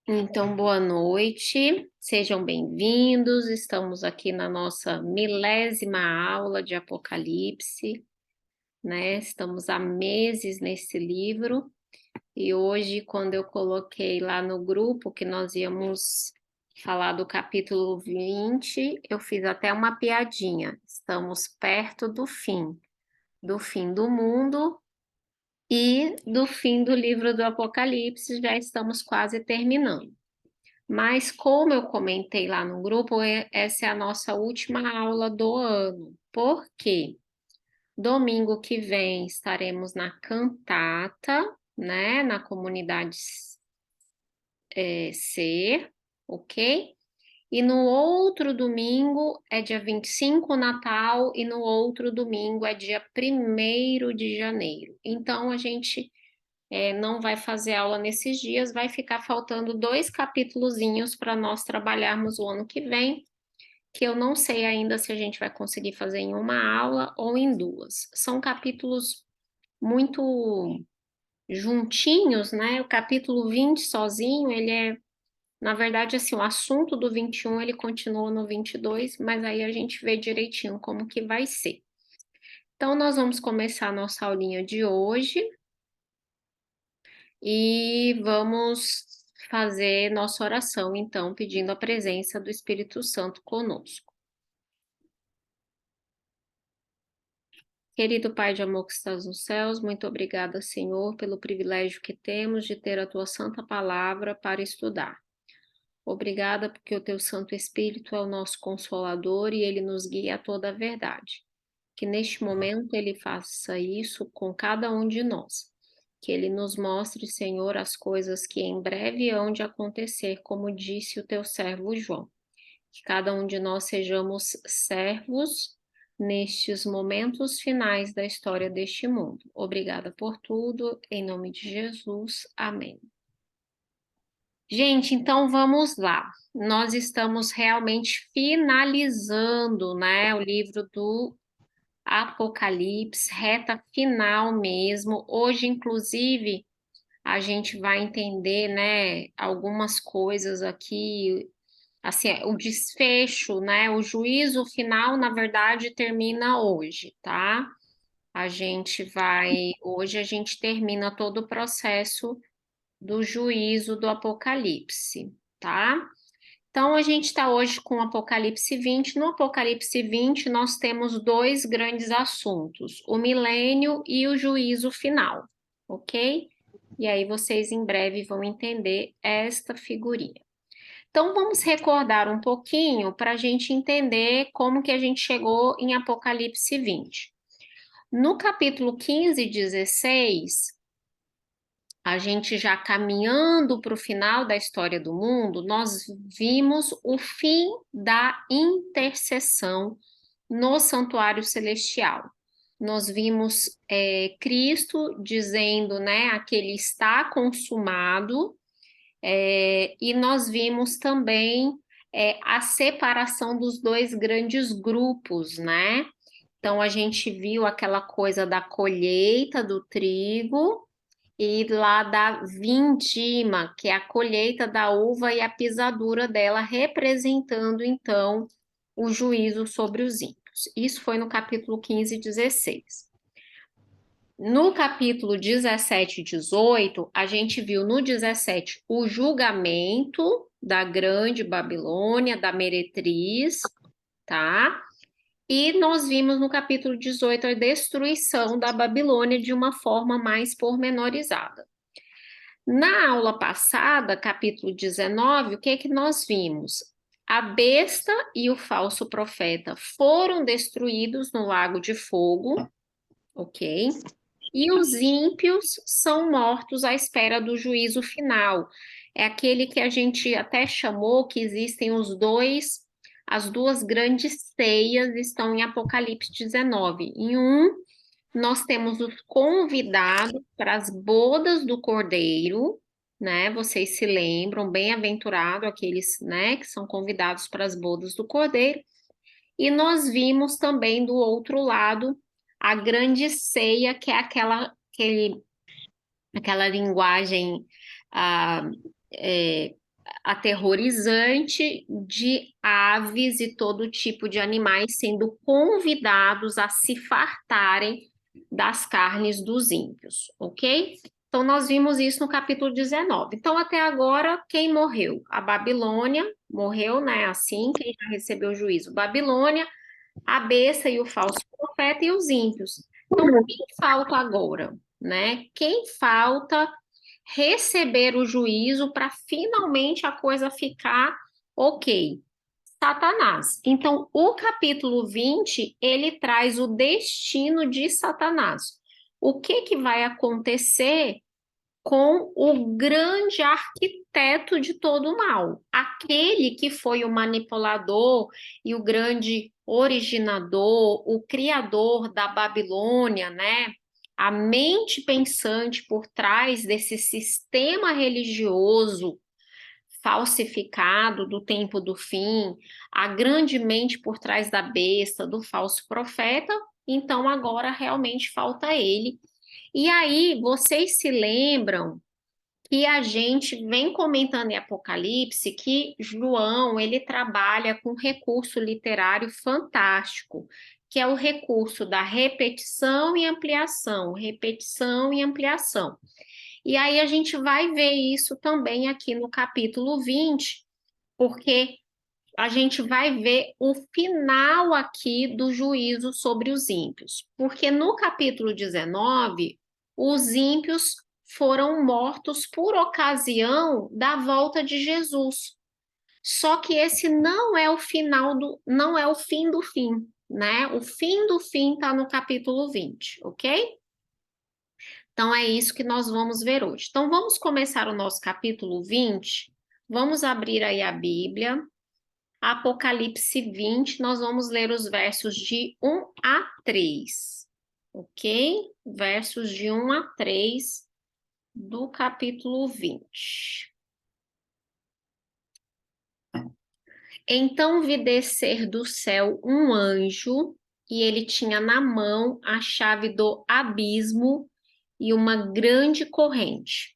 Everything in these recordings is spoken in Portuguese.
Então, boa noite, sejam bem-vindos. Estamos aqui na nossa milésima aula de Apocalipse, né? Estamos há meses nesse livro e hoje, quando eu coloquei lá no grupo que nós íamos falar do capítulo 20, eu fiz até uma piadinha. Estamos perto do fim do mundo e do fim do livro do Apocalipse, já estamos quase terminando. Mas, como eu comentei lá no grupo, essa é a nossa última aula do ano. Por quê? Domingo que vem estaremos na cantata, né? Na comunidade C, ok? E no outro domingo é dia 25, Natal, e no outro domingo é dia 1º de janeiro. Então, a gente não vai fazer aula nesses dias, vai ficar faltando 2 capítulozinhos para nós trabalharmos o ano que vem, que eu não sei ainda se a gente vai conseguir fazer em uma aula ou em 2. São capítulos muito juntinhos, né? O capítulo 20 sozinho, ele é, na verdade, assim, o assunto do 21 ele continua no 22, mas aí a gente vê direitinho como que vai ser. Então, nós vamos começar a nossa aulinha de hoje. E vamos fazer nossa oração, então, pedindo a presença do Espírito Santo conosco. Querido Pai de amor que estás nos céus, muito obrigada, Senhor, pelo privilégio que temos de ter a tua santa palavra para estudar. Obrigada porque o teu Santo Espírito é o nosso consolador e ele nos guia a toda a verdade. Que neste momento ele faça isso com cada um de nós. Que ele nos mostre, Senhor, as coisas que em breve hão de acontecer, como disse o teu servo João. Que cada um de nós sejamos servos nestes momentos finais da história deste mundo. Obrigada por tudo, em nome de Jesus. Amém. Gente, então vamos lá. Nós estamos realmente finalizando, né, o livro do Apocalipse, reta final mesmo. Hoje, inclusive, a gente vai entender, né, algumas coisas aqui, assim, o desfecho, né, o juízo final, na verdade, termina hoje, tá? Hoje a gente termina todo o processo do juízo do Apocalipse, tá? Então, a gente está hoje com o Apocalipse 20. No Apocalipse 20, nós temos 2 grandes assuntos: o milênio e o juízo final, ok? E aí vocês em breve vão entender esta figurinha. Então, vamos recordar um pouquinho para a gente entender como que a gente chegou em Apocalipse 20. No capítulo 15 e 16, a gente já caminhando para o final da história do mundo, nós vimos o fim da intercessão no santuário celestial. Nós vimos Cristo dizendo, né, aquele está consumado, e nós vimos também a separação dos 2 grandes grupos, né? Então a gente viu aquela coisa da colheita do trigo e lá da vindima, que é a colheita da uva e a pisadura dela, representando então o juízo sobre os ímpios. Isso foi no capítulo 15 e 16. No capítulo 17 e 18, a gente viu no 17 o julgamento da Grande Babilônia, da meretriz, tá? E nós vimos no capítulo 18 a destruição da Babilônia de uma forma mais pormenorizada. Na aula passada, capítulo 19, o que que nós vimos? A besta e o falso profeta foram destruídos no lago de fogo, ok? E os ímpios são mortos à espera do juízo final. É aquele que a gente até chamou que existem as 2 grandes ceias estão em Apocalipse 19. Em um, nós temos os convidados para as bodas do Cordeiro, né? Vocês se lembram, bem-aventurado aqueles, né, que são convidados para as bodas do Cordeiro. E nós vimos também do outro lado a grande ceia, que é aquela linguagem ah, é, aterrorizante de aves e todo tipo de animais sendo convidados a se fartarem das carnes dos ímpios, ok? Então, nós vimos isso no capítulo 19. Então, até agora, quem morreu? A Babilônia morreu, né? Assim, quem já recebeu o juízo? Babilônia, a besta e o falso profeta e os ímpios. Então, quem falta agora, né? Quem falta receber o juízo para finalmente a coisa ficar ok? Satanás. Então, o capítulo 20, ele traz o destino de Satanás. O que que vai acontecer com o grande arquiteto de todo o mal, aquele que foi o manipulador e o grande originador, o criador da Babilônia, né? A mente pensante por trás desse sistema religioso falsificado do tempo do fim, a grande mente por trás da besta, do falso profeta, então agora realmente falta ele. E aí, vocês se lembram que a gente vem comentando em Apocalipse que João, ele trabalha com um recurso literário fantástico, que é o recurso da repetição e ampliação, repetição e ampliação. E aí a gente vai ver isso também aqui no capítulo 20, porque a gente vai ver o final aqui do juízo sobre os ímpios. Porque no capítulo 19, os ímpios foram mortos por ocasião da volta de Jesus. Só que esse não é o final do, não é o fim do fim, né? O fim do fim está no capítulo 20, ok? Então é isso que nós vamos ver hoje. Então vamos começar o nosso capítulo 20. Vamos abrir aí a Bíblia. Apocalipse 20, nós vamos ler os versos de 1 a 3, ok? Versos de 1 a 3 do capítulo 20. Então vi descer do céu um anjo, e ele tinha na mão a chave do abismo e uma grande corrente.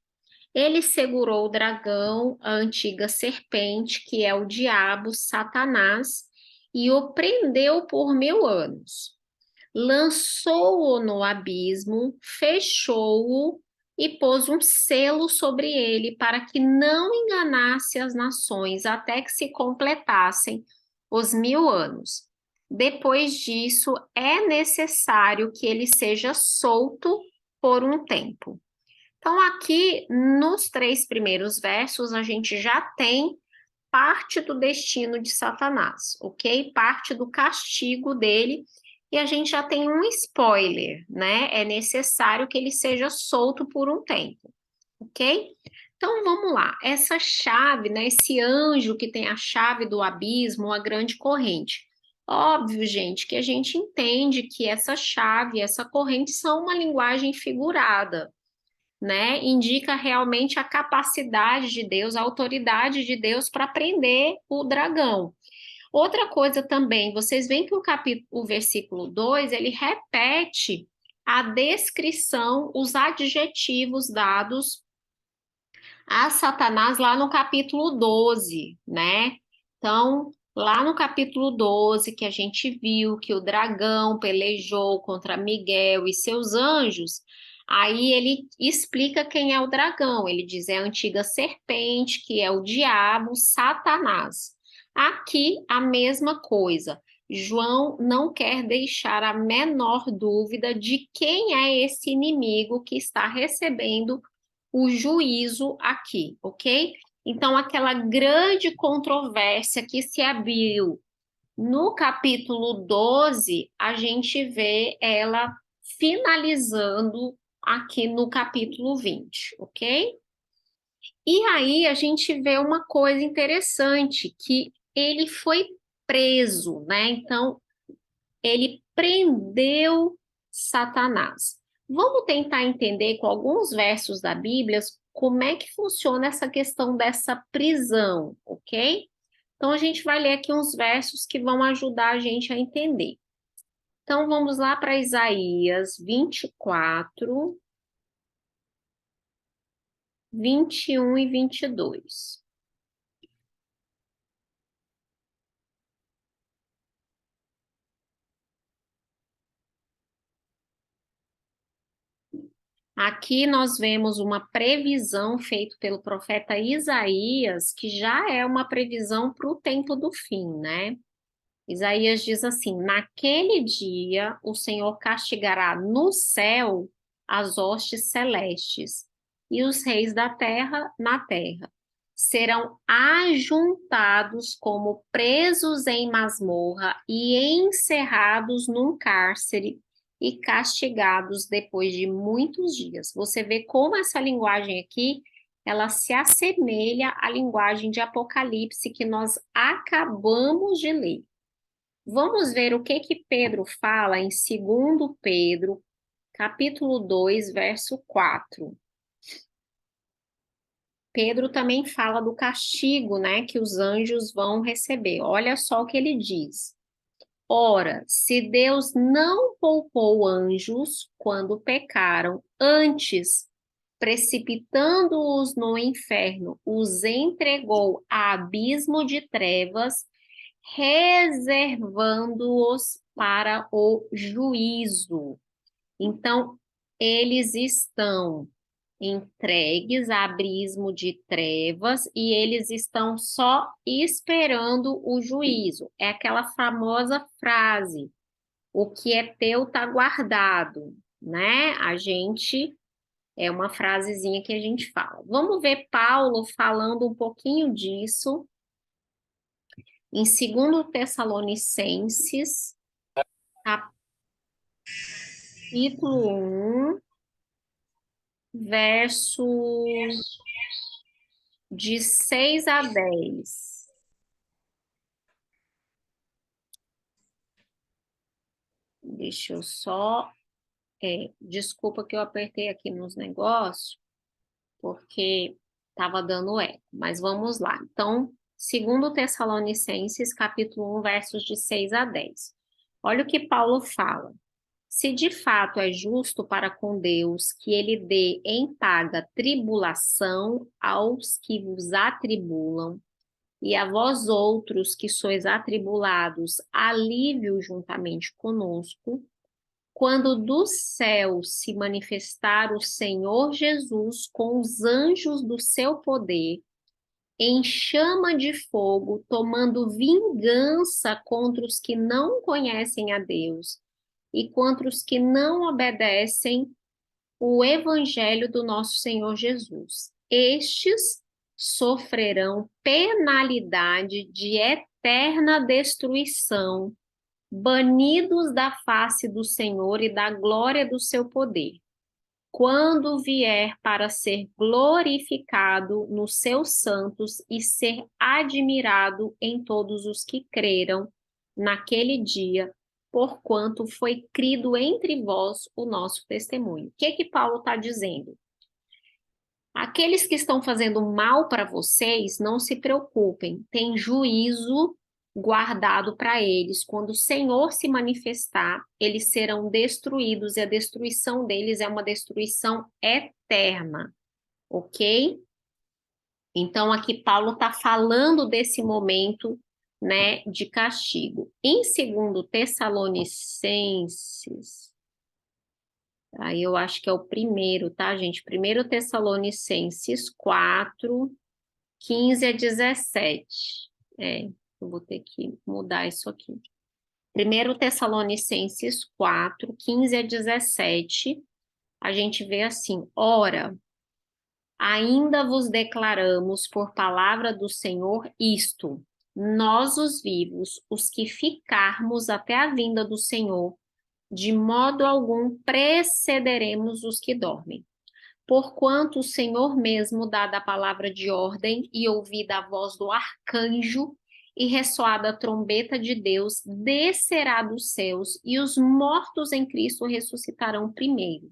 Ele segurou o dragão, a antiga serpente, que é o diabo, Satanás, e o prendeu por 1000 anos. Lançou-o no abismo, fechou-o e pôs um selo sobre ele para que não enganasse as nações até que se completassem os 1000 anos. Depois disso, é necessário que ele seja solto por um tempo. Então, aqui nos 3 primeiros versos, a gente já tem parte do destino de Satanás, ok? Parte do castigo dele, e a gente já tem um spoiler, né? É necessário que ele seja solto por um tempo, ok? Então vamos lá, essa chave, né? Esse anjo que tem a chave do abismo, a grande corrente. Óbvio, gente, que a gente entende que essa chave, essa corrente são uma linguagem figurada, né? Indica realmente a capacidade de Deus, a autoridade de Deus para prender o dragão. Outra coisa também, vocês veem que o versículo 2, ele repete a descrição, os adjetivos dados a Satanás lá no capítulo 12, né? Então, lá no capítulo 12, que a gente viu que o dragão pelejou contra Miguel e seus anjos, aí ele explica quem é o dragão. Ele diz é a antiga serpente, que é o diabo, Satanás. Aqui a mesma coisa. João não quer deixar a menor dúvida de quem é esse inimigo que está recebendo o juízo aqui, ok? Então, aquela grande controvérsia que se abriu no capítulo 12, a gente vê ela finalizando aqui no capítulo 20, ok? E aí a gente vê uma coisa interessante, que ele foi preso, né? Então, ele prendeu Satanás. Vamos tentar entender com alguns versos da Bíblia como é que funciona essa questão dessa prisão, ok? Então, a gente vai ler aqui uns versos que vão ajudar a gente a entender. Então, vamos lá para Isaías 24, 21 e 22. Aqui nós vemos uma previsão feita pelo profeta Isaías, que já é uma previsão para o tempo do fim, né? Isaías diz assim: naquele dia o Senhor castigará no céu as hostes celestes, e os reis da terra na terra serão ajuntados como presos em masmorra e encerrados num cárcere e castigados depois de muitos dias. Você vê como essa linguagem aqui, ela se assemelha à linguagem de Apocalipse que nós acabamos de ler. Vamos ver o que Pedro fala em 2 Pedro, capítulo 2, verso 4. Pedro também fala do castigo, né, que os anjos vão receber. Olha só o que ele diz. Ora, se Deus não poupou anjos quando pecaram, antes, precipitando-os no inferno, os entregou a abismo de trevas, reservando-os para o juízo. Então, eles estão entregues a abismo de trevas e eles estão só esperando o juízo. É aquela famosa frase: o que é teu está guardado, né? É uma frasezinha que a gente fala. Vamos ver Paulo falando um pouquinho disso em 2 Tessalonicenses, capítulo 1, versos de 6 a 10. Deixa eu só... desculpa que eu apertei aqui nos negócios, porque estava dando eco, mas vamos lá. Então, 2 Tessalonicenses, capítulo 1, versos de 6 a 10. Olha o que Paulo fala. Se de fato é justo para com Deus que ele dê em paga tribulação aos que vos atribulam, e a vós outros que sois atribulados, alívio juntamente conosco, quando do céu se manifestar o Senhor Jesus com os anjos do seu poder, em chama de fogo, tomando vingança contra os que não conhecem a Deus e contra os que não obedecem o evangelho do nosso Senhor Jesus. Estes sofrerão penalidade de eterna destruição, banidos da face do Senhor e da glória do seu poder, quando vier para ser glorificado nos seus santos e ser admirado em todos os que creram naquele dia, porquanto foi crido entre vós o nosso testemunho. O que Paulo está dizendo? Aqueles que estão fazendo mal para vocês, não se preocupem, tem juízo guardado para eles. Quando o Senhor se manifestar, eles serão destruídos e a destruição deles é uma destruição eterna, ok? Então, aqui Paulo está falando desse momento, né, de castigo. Em 2 Tessalonicenses, aí eu acho que é o primeiro, tá, gente? 1 Tessalonicenses 4, 15 a 17. Eu vou ter que mudar isso aqui. 1 Tessalonicenses 4, 15 a 17, a gente vê assim: ora, ainda vos declaramos por palavra do Senhor isto, nós os vivos, os que ficarmos até a vinda do Senhor, de modo algum precederemos os que dormem. Porquanto o Senhor mesmo, dada a palavra de ordem e ouvida a voz do arcanjo e ressoada a trombeta de Deus, descerá dos céus e os mortos em Cristo ressuscitarão primeiro.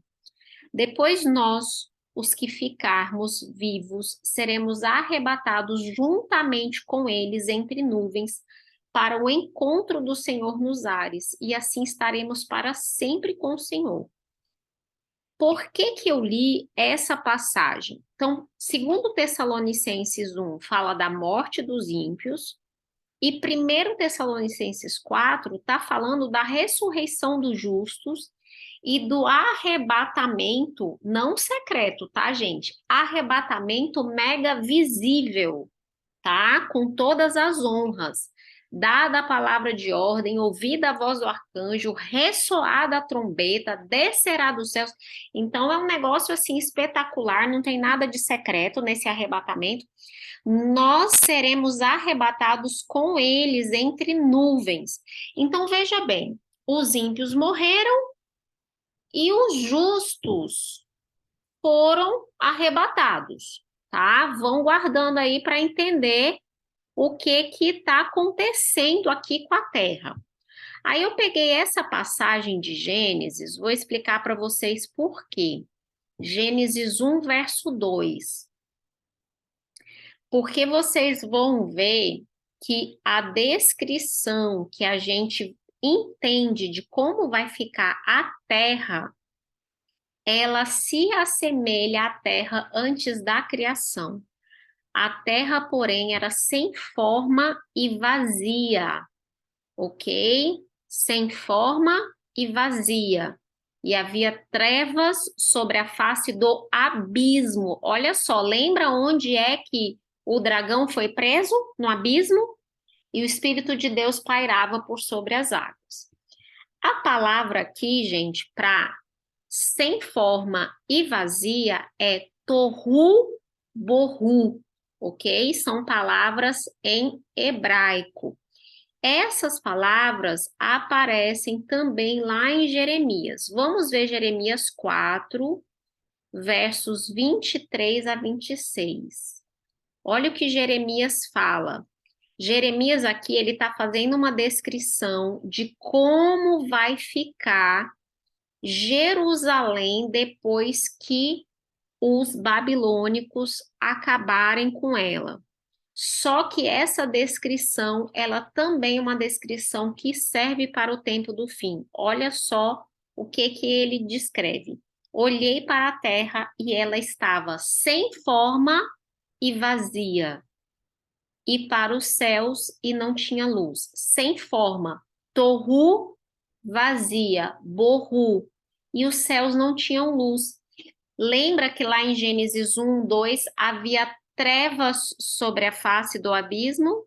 Depois nós, os que ficarmos vivos, seremos arrebatados juntamente com eles entre nuvens para o encontro do Senhor nos ares, e assim estaremos para sempre com o Senhor. Por que eu li essa passagem? Então, 2 Tessalonicenses 1 fala da morte dos ímpios, e 1 Tessalonicenses 4 está falando da ressurreição dos justos e do arrebatamento não secreto, tá, gente? Arrebatamento mega visível, tá? Com todas as honras. Dada a palavra de ordem, ouvida a voz do arcanjo, ressoada a trombeta, descerá dos céus. Então é um negócio assim espetacular, não tem nada de secreto nesse arrebatamento. Nós seremos arrebatados com eles entre nuvens. Então veja bem, os ímpios morreram e os justos foram arrebatados, tá? Vão guardando aí para entender o que está acontecendo aqui com a Terra. Aí eu peguei essa passagem de Gênesis, vou explicar para vocês por quê. Gênesis 1, verso 2. Porque vocês vão ver que a descrição que a gente entende de como vai ficar a Terra, ela se assemelha à Terra antes da criação. A terra, porém, era sem forma e vazia, ok? Sem forma e vazia. E havia trevas sobre a face do abismo. Olha só, lembra onde é que o dragão foi preso? No abismo? E o Espírito de Deus pairava por sobre as águas. A palavra aqui, gente, para sem forma e vazia é tohu bohu, ok? São palavras em hebraico. Essas palavras aparecem também lá em Jeremias. Vamos ver Jeremias 4, versos 23 a 26. Olha o que Jeremias fala. Jeremias aqui, ele está fazendo uma descrição de como vai ficar Jerusalém depois que os babilônicos acabarem com ela. Só que essa descrição, ela também é uma descrição que serve para o tempo do fim. Olha só o que ele descreve. Olhei para a terra e ela estava sem forma e vazia, e para os céus e não tinha luz. Sem forma, tohu, vazia, borru, e os céus não tinham luz. Lembra que lá em Gênesis 1, 2, havia trevas sobre a face do abismo?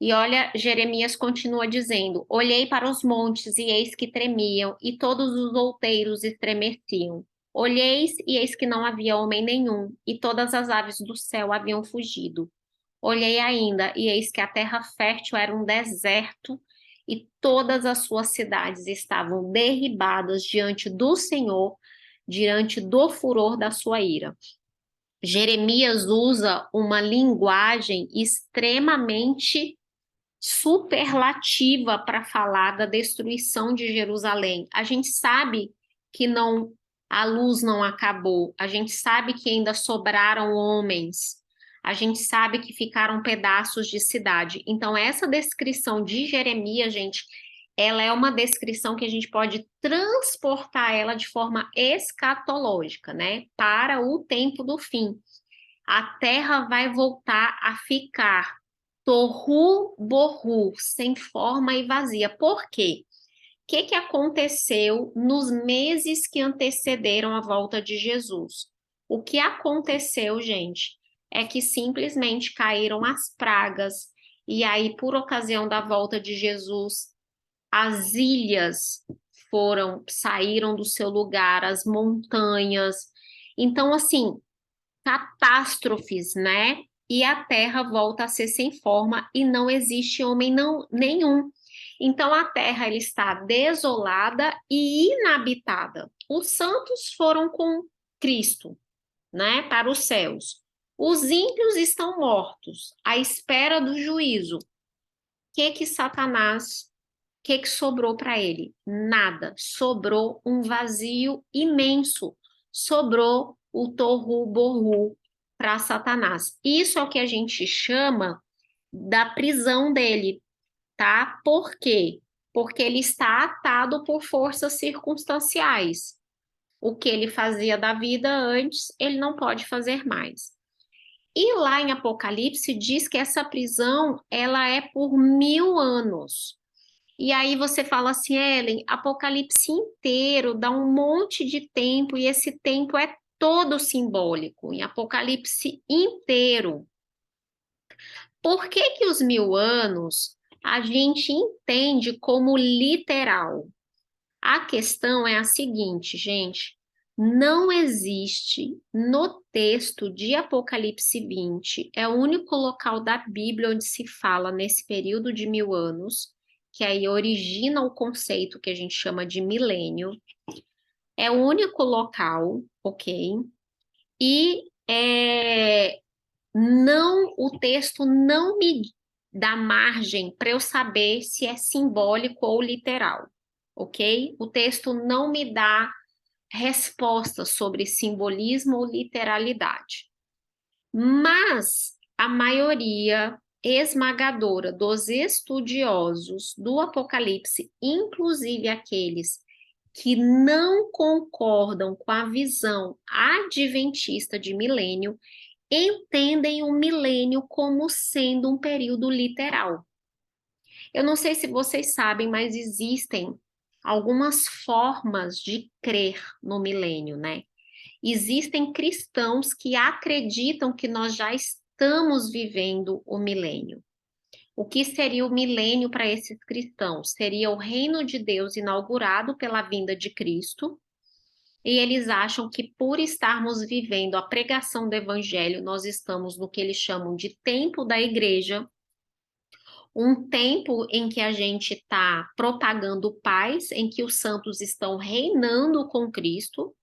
E olha, Jeremias continua dizendo: olhei para os montes e eis que tremiam, e todos os outeiros estremeciam. Olheis e eis que não havia homem nenhum, e todas as aves do céu haviam fugido. Olhei ainda, e eis que a terra fértil era um deserto, e todas as suas cidades estavam derribadas diante do Senhor, diante do furor da sua ira. Jeremias usa uma linguagem extremamente superlativa para falar da destruição de Jerusalém. A gente sabe que não, a luz não acabou, a gente sabe que ainda sobraram homens, a gente sabe que ficaram pedaços de cidade. Então, essa descrição de Jeremias, gente, ela é uma descrição que a gente pode transportar ela de forma escatológica, né? Para o tempo do fim. A terra vai voltar a ficar tohu bohu, sem forma e vazia. Por quê? O que aconteceu nos meses que antecederam a volta de Jesus? O que aconteceu, gente, é que simplesmente caíram as pragas, e aí, por ocasião da volta de Jesus, as ilhas saíram do seu lugar, as montanhas. Então, assim, catástrofes, né? E a terra volta a ser sem forma e não existe homem nenhum. Então a terra ela está desolada e inabitada. Os santos foram com Cristo, né, para os céus. Os ímpios estão mortos, à espera do juízo. O que Satanás, o que sobrou para ele? Nada. Sobrou um vazio imenso. Sobrou o tohu bohu para Satanás. Isso é o que a gente chama da prisão dele, tá? Por quê? Porque ele está atado por forças circunstanciais. O que ele fazia da vida antes, ele não pode fazer mais. E lá em Apocalipse diz que essa prisão, ela é por 1000 anos. E aí você fala assim, Ellen, Apocalipse inteiro dá um monte de tempo e esse tempo é todo simbólico, em Apocalipse inteiro. Por que que os 1000 anos a gente entende como literal? A questão é a seguinte, gente, não existe no texto de Apocalipse 20, é o único local da Bíblia onde se fala nesse período de 1000 anos, que aí origina o conceito que a gente chama de milênio, é o único local, ok? E não, o texto não me dá margem para eu saber se é simbólico ou literal, ok? O texto não me dá respostas sobre simbolismo ou literalidade. Mas a maioria esmagadora dos estudiosos do Apocalipse, inclusive aqueles que não concordam com a visão adventista de milênio, entendem o milênio como sendo um período literal. Eu não sei se vocês sabem, mas existem algumas formas de crer no milênio, né? Existem cristãos que acreditam que nós já estamos vivendo o milênio. O que seria o milênio para esses cristãos? Seria o reino de Deus inaugurado pela vinda de Cristo, e eles acham que por estarmos vivendo a pregação do evangelho, nós estamos no que eles chamam de tempo da igreja, um tempo em que a gente está propagando paz, em que os santos estão reinando com Cristo,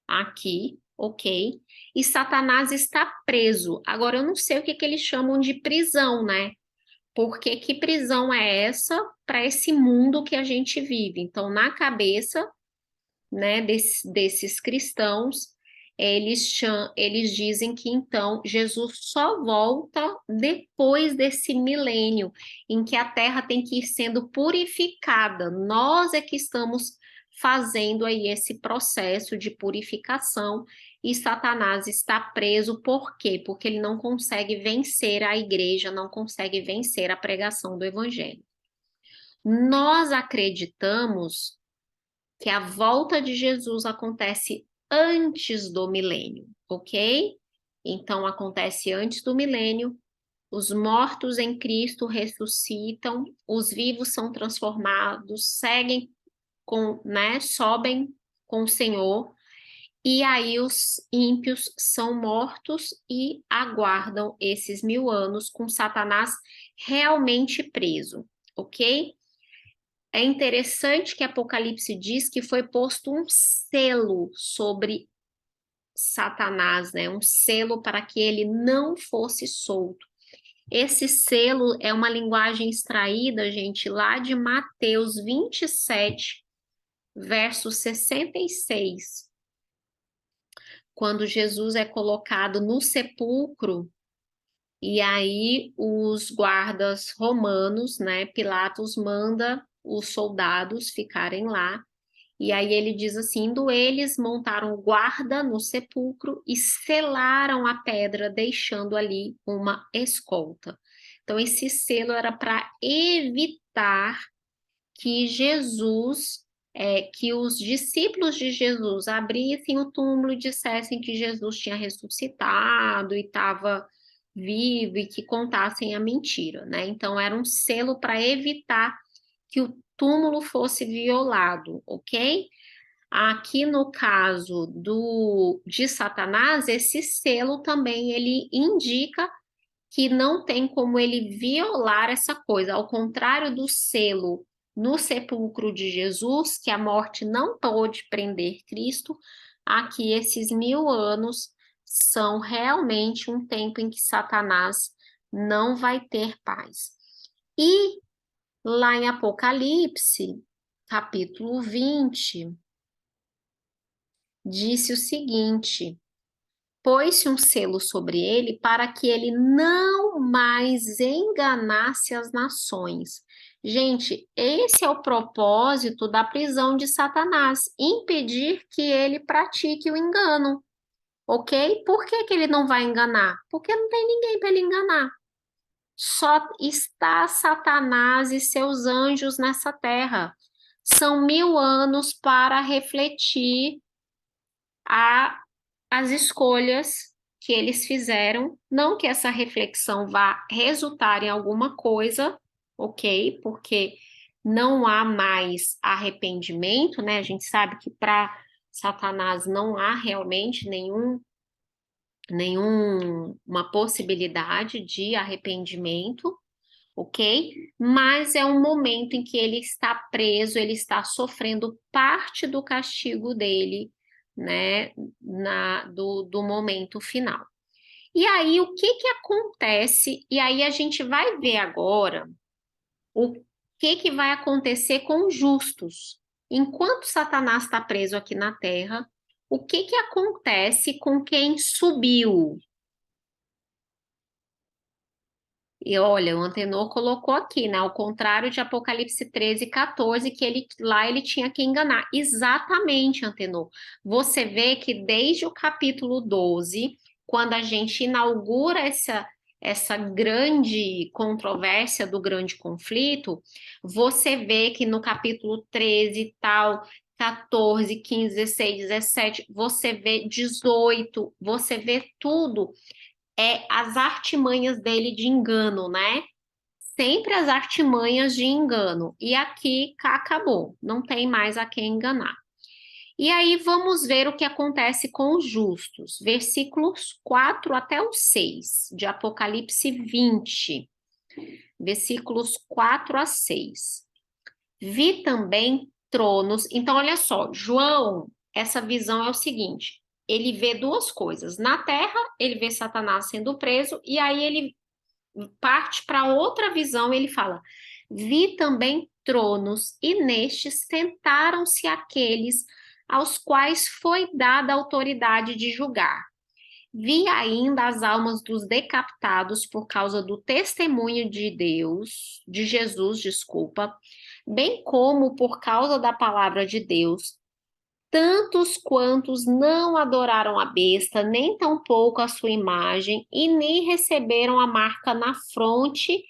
aqui, ok? E Satanás está preso. Agora, eu não sei o que eles chamam de prisão, né? Porque que prisão é essa para esse mundo que a gente vive? Então, na cabeça, né, desses cristãos, eles dizem que então Jesus só volta depois desse milênio, em que a terra tem que ir sendo purificada. Nós é que estamos fazendo aí esse processo de purificação e Satanás está preso, por quê? Porque ele não consegue vencer a igreja, não consegue vencer a pregação do evangelho. Nós acreditamos que a volta de Jesus acontece antes do milênio, ok? Então, acontece antes do milênio, os mortos em Cristo ressuscitam, os vivos são transformados, seguem com, né, sobem com o Senhor, e aí os ímpios são mortos e aguardam esses 1000 anos com Satanás realmente preso, ok? É interessante que Apocalipse diz que foi posto um selo sobre Satanás, né? Um selo para que ele não fosse solto. Esse selo é uma linguagem extraída, gente, lá de Mateus 27, verso 66. Quando Jesus é colocado no sepulcro, e aí os guardas romanos, né? Pilatos manda os soldados ficarem lá. E aí ele diz assim: indo eles, montaram guarda no sepulcro e selaram a pedra, deixando ali uma escolta. Então, esse selo era para evitar que que os discípulos de Jesus abrissem o túmulo e dissessem que Jesus tinha ressuscitado e estava vivo e que contassem a mentira, né? Então, era um selo para evitar que o túmulo fosse violado, ok? Aqui no caso de Satanás, esse selo também ele indica que não tem como ele violar essa coisa, ao contrário do selo no sepulcro de Jesus, que a morte não pôde prender Cristo, aqui esses 1000 anos são realmente um tempo em que Satanás não vai ter paz. E lá em Apocalipse, capítulo 20, disse o seguinte: pôs-se um selo sobre ele para que ele não mais enganasse as nações. Gente, esse é o propósito da prisão de Satanás, impedir que ele pratique o engano, ok? Por que que ele não vai enganar? Porque não tem ninguém para ele enganar. Só está Satanás e seus anjos nessa terra. São 1000 anos para refletir as escolhas que eles fizeram. Não que essa reflexão vá resultar em alguma coisa, ok? Porque não há mais arrependimento, né? A gente sabe que para Satanás não há realmente nenhuma possibilidade de arrependimento, ok? Mas é um momento em que ele está preso, ele está sofrendo parte do castigo dele, né, do momento final. E aí, o que que acontece? E aí a gente vai ver agora o que vai acontecer com os justos. Enquanto Satanás está preso aqui na Terra, o que acontece com quem subiu? E olha, o Antenor colocou aqui, né? Ao contrário de Apocalipse 13, 14, que lá ele tinha que enganar. Exatamente, Antenor. Você vê que desde o capítulo 12, quando a gente inaugura essa grande controvérsia do grande conflito, você vê que no capítulo 13 e tal, 14, 15, 16, 17, você vê 18, você vê tudo as artimanhas dele de engano, né? Sempre as artimanhas de engano. E aqui acabou, não tem mais a quem enganar. E aí vamos ver o que acontece com os justos. Versículos 4 até o 6 de Apocalipse 20. Versículos 4 a 6. Vi também tronos. Então, olha só, João, essa visão é o seguinte: ele vê duas coisas. Na terra, ele vê Satanás sendo preso, e aí ele parte para outra visão, ele fala: vi também tronos, e nestes sentaram-se aqueles aos quais foi dada a autoridade de julgar. Vi ainda as almas dos decapitados por causa do testemunho de Deus, de Jesus, desculpa, bem como por causa da palavra de Deus, tantos quantos não adoraram a besta, nem tampouco a sua imagem, e nem receberam a marca na fronte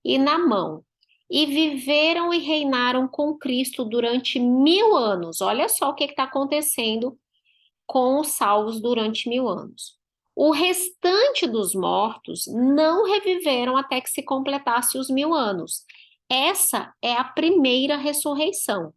e na mão. E viveram e reinaram com Cristo durante 1000 anos. Olha só o que está acontecendo com os salvos durante 1000 anos. O restante dos mortos não reviveram até que se completasse os 1000 anos. Essa é a primeira ressurreição.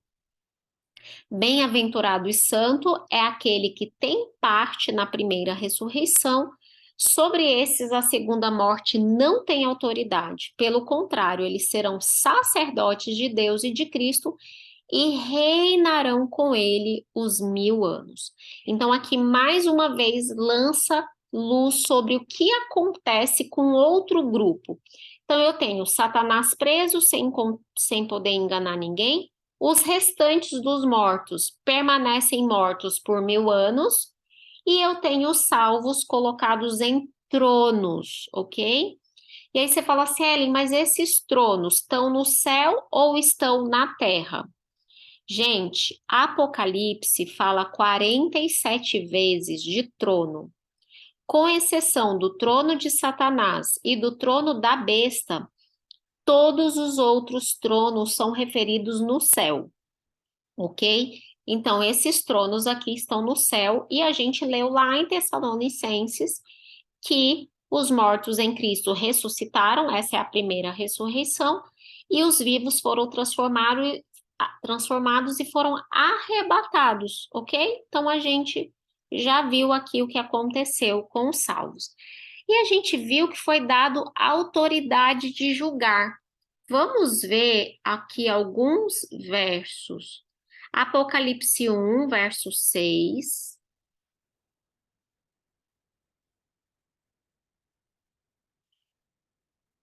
Bem-aventurado e santo é aquele que tem parte na primeira ressurreição. Sobre esses, a segunda morte não tem autoridade. Pelo contrário, eles serão sacerdotes de Deus e de Cristo e reinarão com ele os 1000 anos. Então, aqui mais uma vez lança luz sobre o que acontece com outro grupo. Então, eu tenho Satanás preso sem poder enganar ninguém. Os restantes dos mortos permanecem mortos por 1000 anos. E eu tenho os salvos colocados em tronos, ok? E aí você fala assim, Ellen, mas esses tronos estão no céu ou estão na terra? Gente, Apocalipse fala 47 vezes de trono. Com exceção do trono de Satanás e do trono da besta, todos os outros tronos são referidos no céu, ok? Então, esses tronos aqui estão no céu e a gente leu lá em Tessalonicenses que os mortos em Cristo ressuscitaram, essa é a primeira ressurreição, e os vivos foram transformados e foram arrebatados, ok? Então a gente já viu aqui o que aconteceu com os salvos. E a gente viu que foi dado autoridade de julgar. Vamos ver aqui alguns versos. Apocalipse 1, verso 6.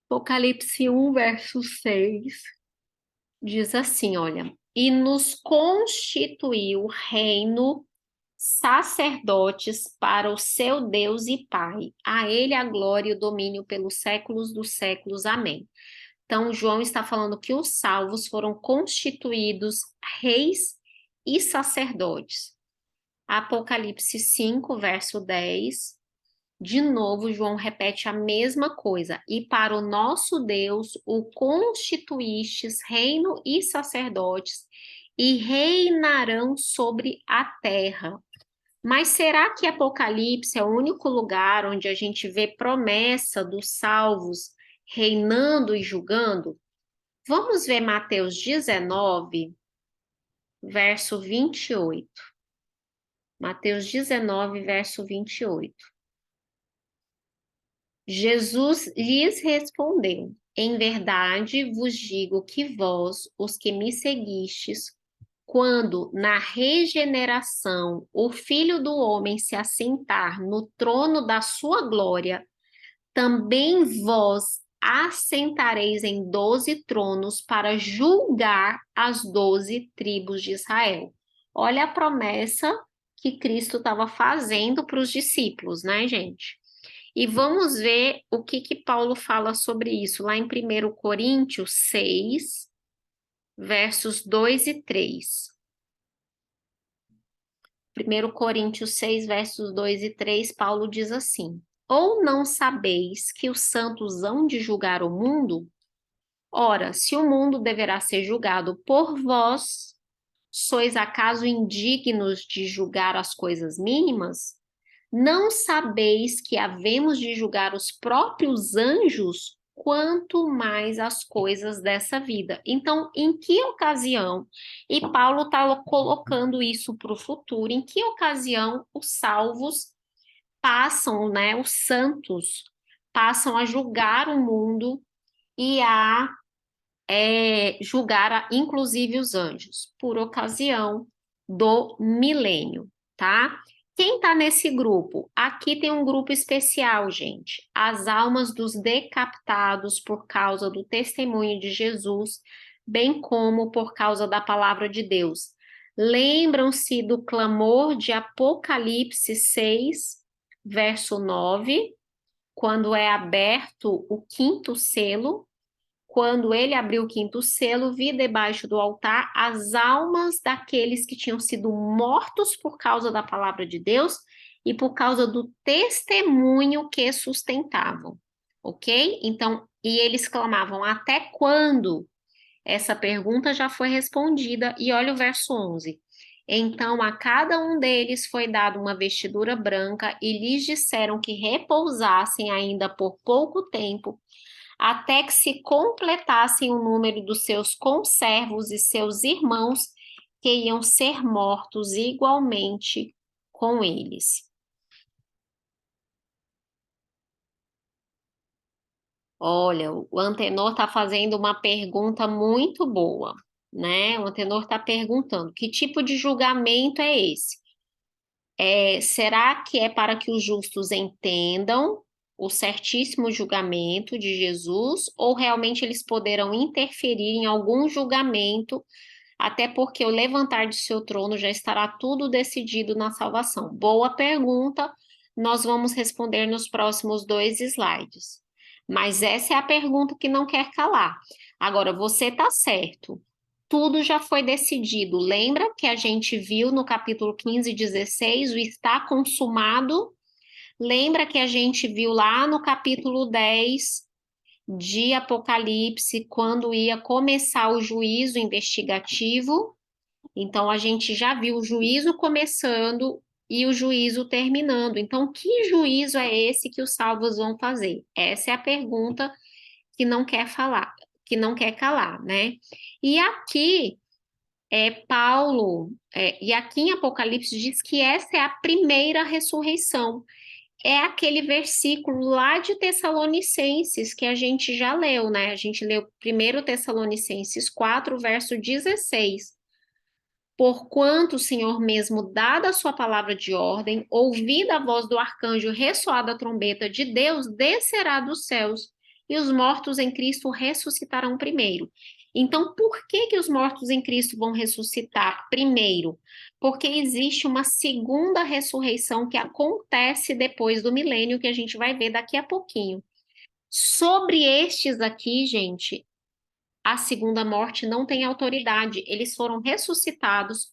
Apocalipse 1, verso 6. Diz assim, olha, e nos constituiu reino, sacerdotes para o seu Deus e Pai. A ele a glória e o domínio pelos séculos dos séculos. Amém. Então, João está falando que os salvos foram constituídos reis e sacerdotes. Apocalipse 5, verso 10. De novo, João repete a mesma coisa. E para o nosso Deus o constituístes reino e sacerdotes, e reinarão sobre a terra. Mas será que Apocalipse é o único lugar onde a gente vê promessa dos salvos reinando e julgando? Vamos ver Mateus 19, verso 28. Mateus 19, verso 28. Jesus lhes respondeu: Em verdade vos digo que vós, os que me seguistes, quando na regeneração o Filho do Homem se assentar no trono da sua glória, também vós assentareis em 12 tronos para julgar as 12 tribos de Israel. Olha a promessa que Cristo estava fazendo para os discípulos, né, gente? E vamos ver o que Paulo fala sobre isso, lá em 1 Coríntios 6, versos 2 e 3. 1 Coríntios 6, versos 2 e 3, Paulo diz assim: Ou não sabeis que os santos hão de julgar o mundo? Ora, se o mundo deverá ser julgado por vós, sois acaso indignos de julgar as coisas mínimas? Não sabeis que havemos de julgar os próprios anjos, quanto mais as coisas dessa vida. Então, em que ocasião, e Paulo está colocando isso para o futuro, em que ocasião os salvos passam, né, os santos, passam a julgar o mundo e a julgar, inclusive, os anjos, por ocasião do milênio, tá? Quem está nesse grupo? Aqui tem um grupo especial, gente. As almas dos decapitados por causa do testemunho de Jesus, bem como por causa da palavra de Deus. Lembram-se do clamor de Apocalipse 6, verso 9, quando é aberto o quinto selo. Quando ele abriu o quinto selo, vi debaixo do altar as almas daqueles que tinham sido mortos por causa da palavra de Deus e por causa do testemunho que sustentavam, ok? Então, e eles clamavam: até quando? Essa pergunta já foi respondida, e olha o verso 11. Então a cada um deles foi dada uma vestidura branca e lhes disseram que repousassem ainda por pouco tempo, até que se completassem o número dos seus conservos e seus irmãos, que iam ser mortos igualmente com eles. Olha, o Antenor está fazendo uma pergunta muito boa, né? O Antenor está perguntando: que tipo de julgamento é esse? Será que é para que os justos entendam o certíssimo julgamento de Jesus, ou realmente eles poderão interferir em algum julgamento, até porque o levantar de seu trono já estará tudo decidido na salvação? Boa pergunta, nós vamos responder nos próximos 2 slides. Mas essa é a pergunta que não quer calar. Agora, você está certo. Tudo já foi decidido. Lembra que a gente viu no capítulo 15 e 16 o está consumado? Lembra que a gente viu lá no capítulo 10 de Apocalipse, quando ia começar o juízo investigativo? Então, a gente já viu o juízo começando e o juízo terminando. Então, que juízo é esse que os salvos vão fazer? Essa é a pergunta que não quer falar, que não quer calar, né? E aqui Paulo, e aqui em Apocalipse diz que essa é a primeira ressurreição. É aquele versículo lá de Tessalonicenses que a gente já leu, né? A gente leu 1 Tessalonicenses 4, verso 16. Porquanto o Senhor mesmo, dada a sua palavra de ordem, ouvida a voz do arcanjo, ressoada a trombeta de Deus, descerá dos céus, e os mortos em Cristo ressuscitarão primeiro. Então, por que os mortos em Cristo vão ressuscitar primeiro? Porque existe uma segunda ressurreição que acontece depois do milênio, que a gente vai ver daqui a pouquinho. Sobre estes aqui, gente, a segunda morte não tem autoridade. Eles foram ressuscitados,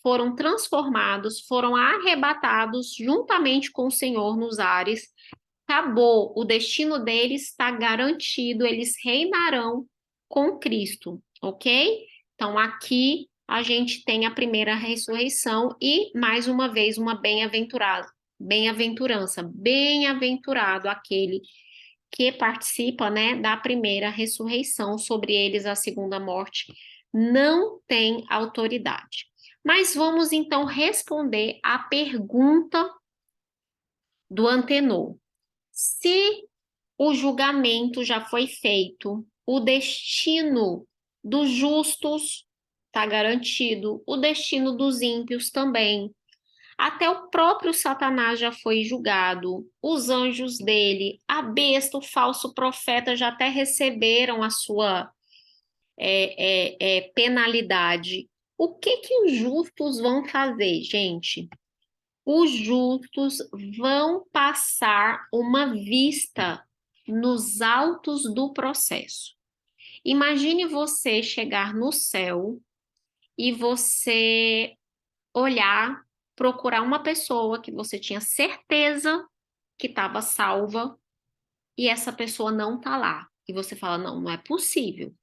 foram transformados, foram arrebatados juntamente com o Senhor nos ares, acabou, o destino deles está garantido, eles reinarão com Cristo, ok? Então, aqui a gente tem a primeira ressurreição e, mais uma vez, uma bem-aventurança, bem-aventurado aquele que participa, né, da primeira ressurreição, sobre eles a segunda morte não tem autoridade. Mas vamos então responder à pergunta do antenor. Se o julgamento já foi feito, o destino dos justos está garantido, o destino dos ímpios também. Até o próprio Satanás já foi julgado, os anjos dele, a besta, o falso profeta já até receberam a sua penalidade. O que que os justos vão fazer, gente? Os justos vão passar uma vista nos autos do processo. Imagine você chegar no céu e você olhar, procurar uma pessoa que você tinha certeza que estava salva e essa pessoa não está lá. E você fala, não, não é possível.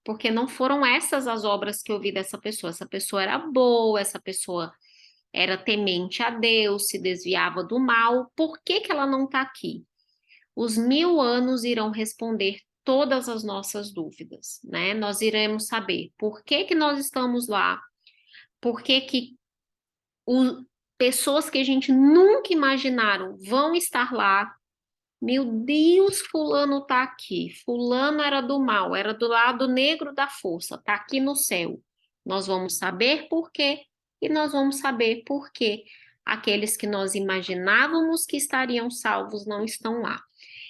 Porque não foram essas as obras que eu vi dessa pessoa. Essa pessoa era boa, essa pessoa era temente a Deus, se desviava do mal. Por que que ela não está aqui? Os 1000 anos irão responder todas as nossas dúvidas, né? Nós iremos saber por que que nós estamos lá, por que que pessoas que a gente nunca imaginaram vão estar lá. Meu Deus, fulano tá aqui. Fulano era do mal, era do lado negro da força, tá aqui no céu. Nós vamos saber por quê e nós vamos saber por que aqueles que nós imaginávamos que estariam salvos não estão lá.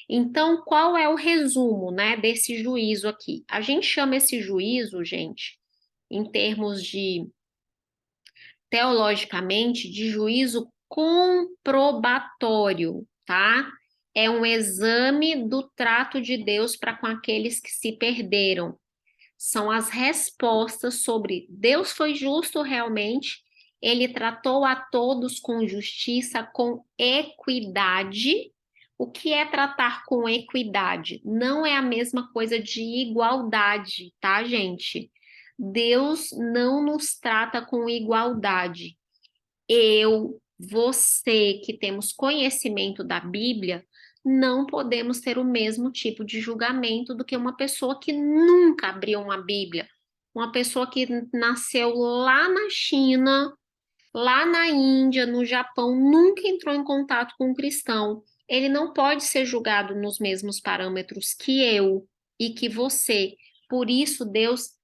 Então, qual é o resumo, né, desse juízo aqui? A gente chama esse juízo, gente, em termos de teologicamente, de juízo comprobatório, tá? É um exame do trato de Deus para com aqueles que se perderam. São as respostas sobre Deus foi justo realmente, ele tratou a todos com justiça, com equidade. O que é tratar com equidade? Não é a mesma coisa de igualdade, tá, gente? Deus não nos trata com igualdade. Eu, você que temos conhecimento da Bíblia, não podemos ter o mesmo tipo de julgamento do que uma pessoa que nunca abriu uma Bíblia, uma pessoa que nasceu lá na China, lá na Índia, no Japão, nunca entrou em contato com um cristão. Ele não pode ser julgado nos mesmos parâmetros que eu e que você. Por isso, Deus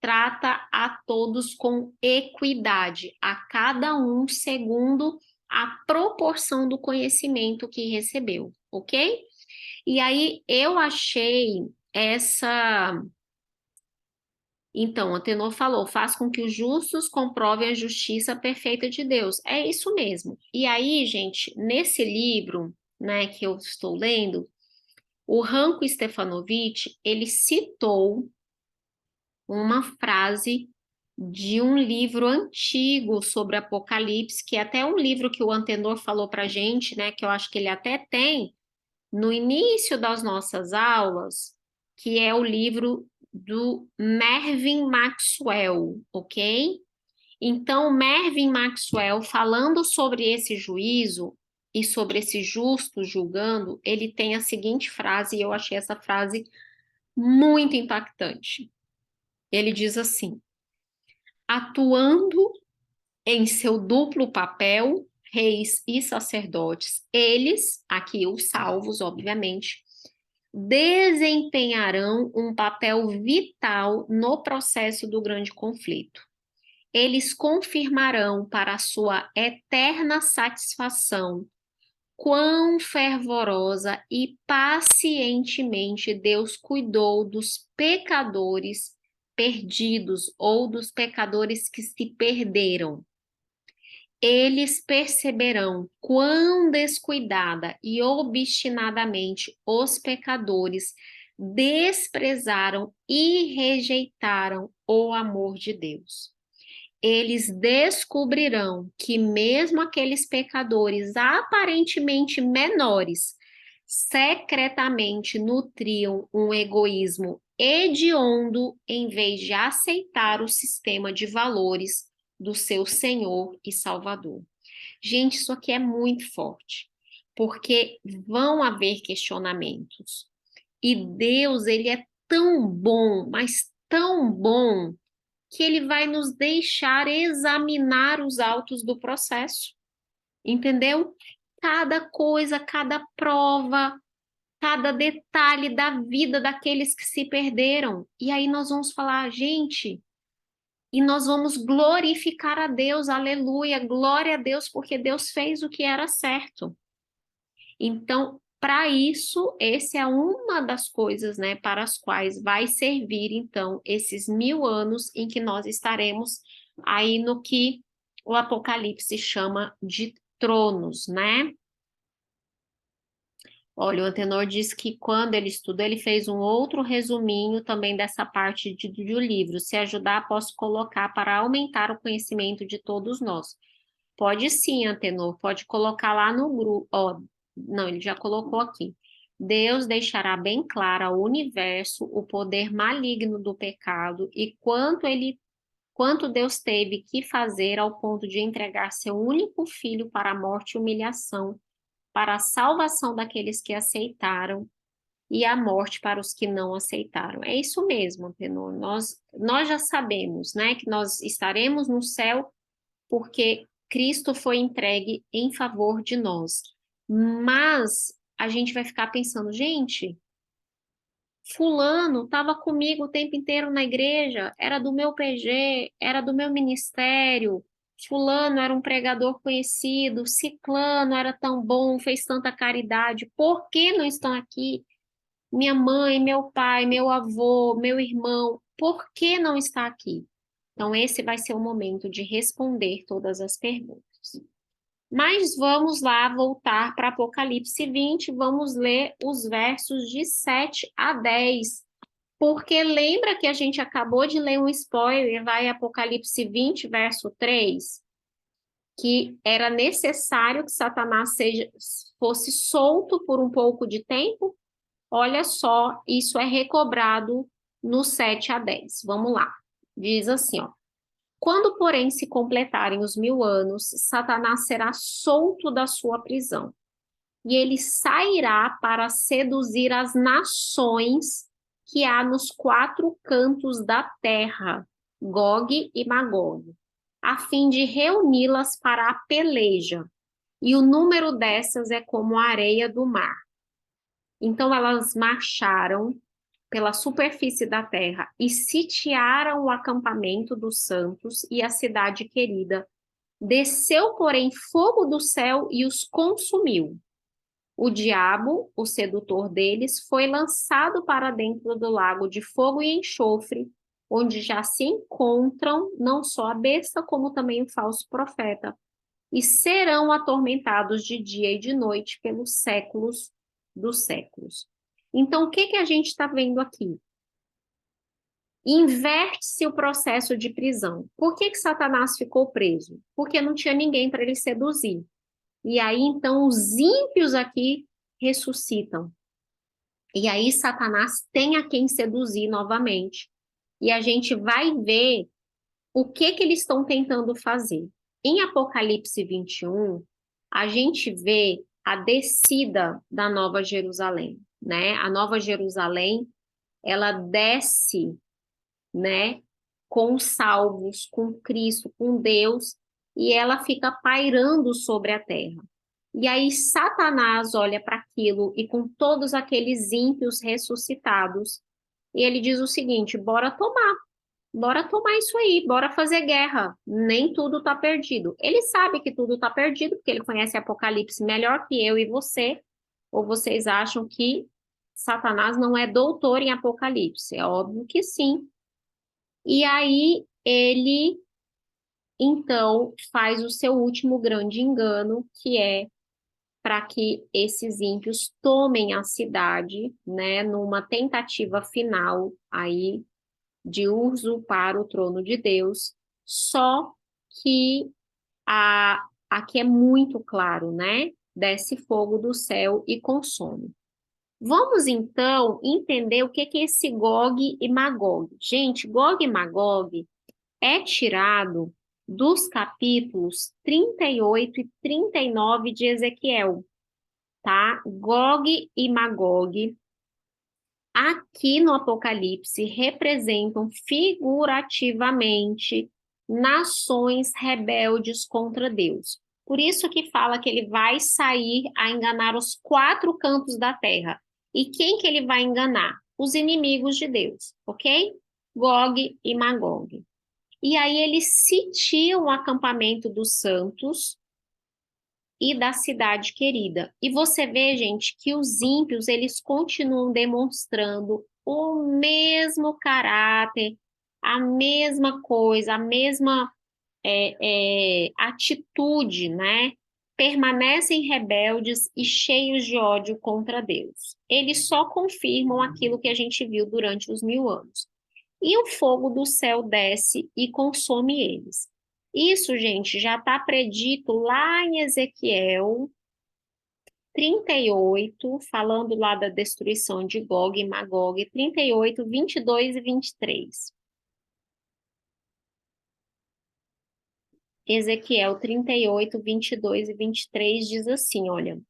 trata a todos com equidade, a cada um segundo a proporção do conhecimento que recebeu, ok? E aí eu achei essa. Então, o Antenor falou: faz com que os justos comprovem a justiça perfeita de Deus. É isso mesmo. E aí, gente, nesse livro, né, que eu estou lendo, o Ranko Stefanovic, ele citou uma frase de um livro antigo sobre Apocalipse, que é até um livro que o Antenor falou para a gente, né, que eu acho que ele até tem no início das nossas aulas, que é o livro do Mervyn Maxwell, ok? Então, Mervyn Maxwell, falando sobre esse juízo e sobre esse justo julgando, ele tem a seguinte frase, e eu achei essa frase muito impactante. Ele diz assim: atuando em seu duplo papel, reis e sacerdotes, eles, aqui os salvos, obviamente, desempenharão um papel vital no processo do grande conflito. Eles confirmarão para a sua eterna satisfação quão fervorosa e pacientemente Deus cuidou dos pecadores perdidos ou dos pecadores que se perderam. Eles perceberão quão descuidada e obstinadamente os pecadores desprezaram e rejeitaram o amor de Deus. Eles descobrirão que mesmo aqueles pecadores aparentemente menores secretamente nutriam um egoísmo hediondo em vez de aceitar o sistema de valores do seu Senhor e Salvador. Gente, isso aqui é muito forte, porque vão haver questionamentos. E Deus, ele é tão bom, mas tão bom, que ele vai nos deixar examinar os autos do processo. Entendeu? Cada coisa, cada prova, cada detalhe da vida daqueles que se perderam. E aí nós vamos falar, gente, e nós vamos glorificar a Deus, aleluia, glória a Deus, porque Deus fez o que era certo. Então, para isso, essa é uma das coisas, né, para as quais vai servir, então, esses 1000 anos em que nós estaremos aí no que o Apocalipse chama de tronos, né? Olha, o Antenor disse que quando ele estudou, ele fez um outro resuminho também dessa parte do livro. Se ajudar, posso colocar para aumentar o conhecimento de todos nós. Pode sim, Antenor, pode colocar lá no grupo. Ó, não, ele já colocou aqui. Deus deixará bem claro ao universo o poder maligno do pecado e quanto Deus teve que fazer ao ponto de entregar seu único filho para a morte e humilhação, para a salvação daqueles que aceitaram e a morte para os que não aceitaram. É isso mesmo, Antenor. Nós já sabemos, né, que nós estaremos no céu porque Cristo foi entregue em favor de nós. Mas a gente vai ficar pensando, gente, fulano estava comigo o tempo inteiro na igreja, era do meu PG, era do meu ministério, fulano era um pregador conhecido, ciclano era tão bom, fez tanta caridade, por que não estão aqui? Minha mãe, meu pai, meu avô, meu irmão, por que não está aqui? Então, esse vai ser o momento de responder todas as perguntas. Mas vamos lá voltar para Apocalipse 20, vamos ler os versos de 7 a 10. Porque lembra que a gente acabou de ler um spoiler, vai Apocalipse 20, verso 3, que era necessário que Satanás fosse solto por um pouco de tempo? Olha só, isso é recobrado no 7 a 10. Vamos lá. Diz assim, ó. Quando, porém, se completarem os 1000 anos, Satanás será solto da sua prisão, e ele sairá para seduzir as nações que há nos 4 cantos da terra, Gog e Magog, a fim de reuni-las para a peleja, e o número dessas é como a areia do mar. Então elas marcharam pela superfície da terra e sitiaram o acampamento dos santos e a cidade querida. Desceu, porém, fogo do céu e os consumiu. O diabo, o sedutor deles, foi lançado para dentro do lago de fogo e enxofre, onde já se encontram não só a besta, como também o falso profeta, e serão atormentados de dia e de noite pelos séculos dos séculos. Então, o que que a gente está vendo aqui? Inverte-se o processo de prisão. Por que que Satanás ficou preso? Porque não tinha ninguém para ele seduzir. E aí, então, os ímpios aqui ressuscitam. E aí, Satanás tem a quem seduzir novamente. E a gente vai ver o que que eles estão tentando fazer. Em Apocalipse 21, a gente vê a descida da Nova Jerusalém, né? A Nova Jerusalém, ela desce, né, com os salvos, com Cristo, com Deus, e ela fica pairando sobre a terra. E aí Satanás olha para aquilo e com todos aqueles ímpios ressuscitados, e ele diz o seguinte: bora tomar isso aí, bora fazer guerra. Nem tudo está perdido. Ele sabe que tudo está perdido, porque ele conhece Apocalipse melhor que eu e você. Ou vocês acham que Satanás não é doutor em Apocalipse? É óbvio que sim. E aí ele, então, faz o seu último grande engano, que é para que esses ímpios tomem a cidade, né, numa tentativa final aí de usurpar o trono de Deus, só que aqui é muito claro, né? Desce fogo do céu e consome. Vamos, então, entender o que é esse Gog e Magog. Gente, Gog e Magog é tirado dos capítulos 38 e 39 de Ezequiel, tá? Gog e Magog, aqui no Apocalipse, representam figurativamente nações rebeldes contra Deus. Por isso que fala que ele vai sair a enganar os quatro cantos da terra. E quem que ele vai enganar? Os inimigos de Deus, ok? Gog e Magog. E aí eles sitiam o acampamento dos santos e da cidade querida. E você vê, gente, que os ímpios, eles continuam demonstrando o mesmo caráter, a mesma coisa, a mesma atitude, né? Permanecem rebeldes e cheios de ódio contra Deus. Eles só confirmam aquilo que a gente viu durante os 1000 anos. E o fogo do céu desce e consome eles. Isso, gente, já está predito lá em Ezequiel 38, falando lá da destruição de Gog e Magog, 38, 22 e 23. Ezequiel 38, 22 e 23 diz assim, olha: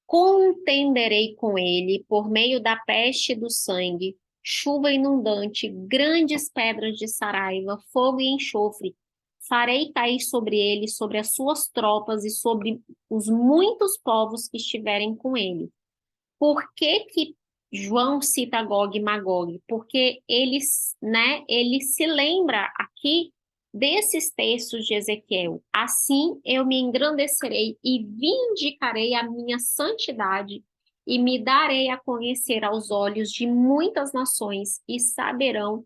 Contenderei com ele por meio da peste e do sangue, chuva inundante, grandes pedras de saraiva, fogo e enxofre. Farei cair sobre ele, sobre as suas tropas e sobre os muitos povos que estiverem com ele. Por que que João cita Gog e Magog? Porque ele se lembra aqui desses textos de Ezequiel. Assim eu me engrandecerei e vindicarei a minha santidade e me darei a conhecer aos olhos de muitas nações e saberão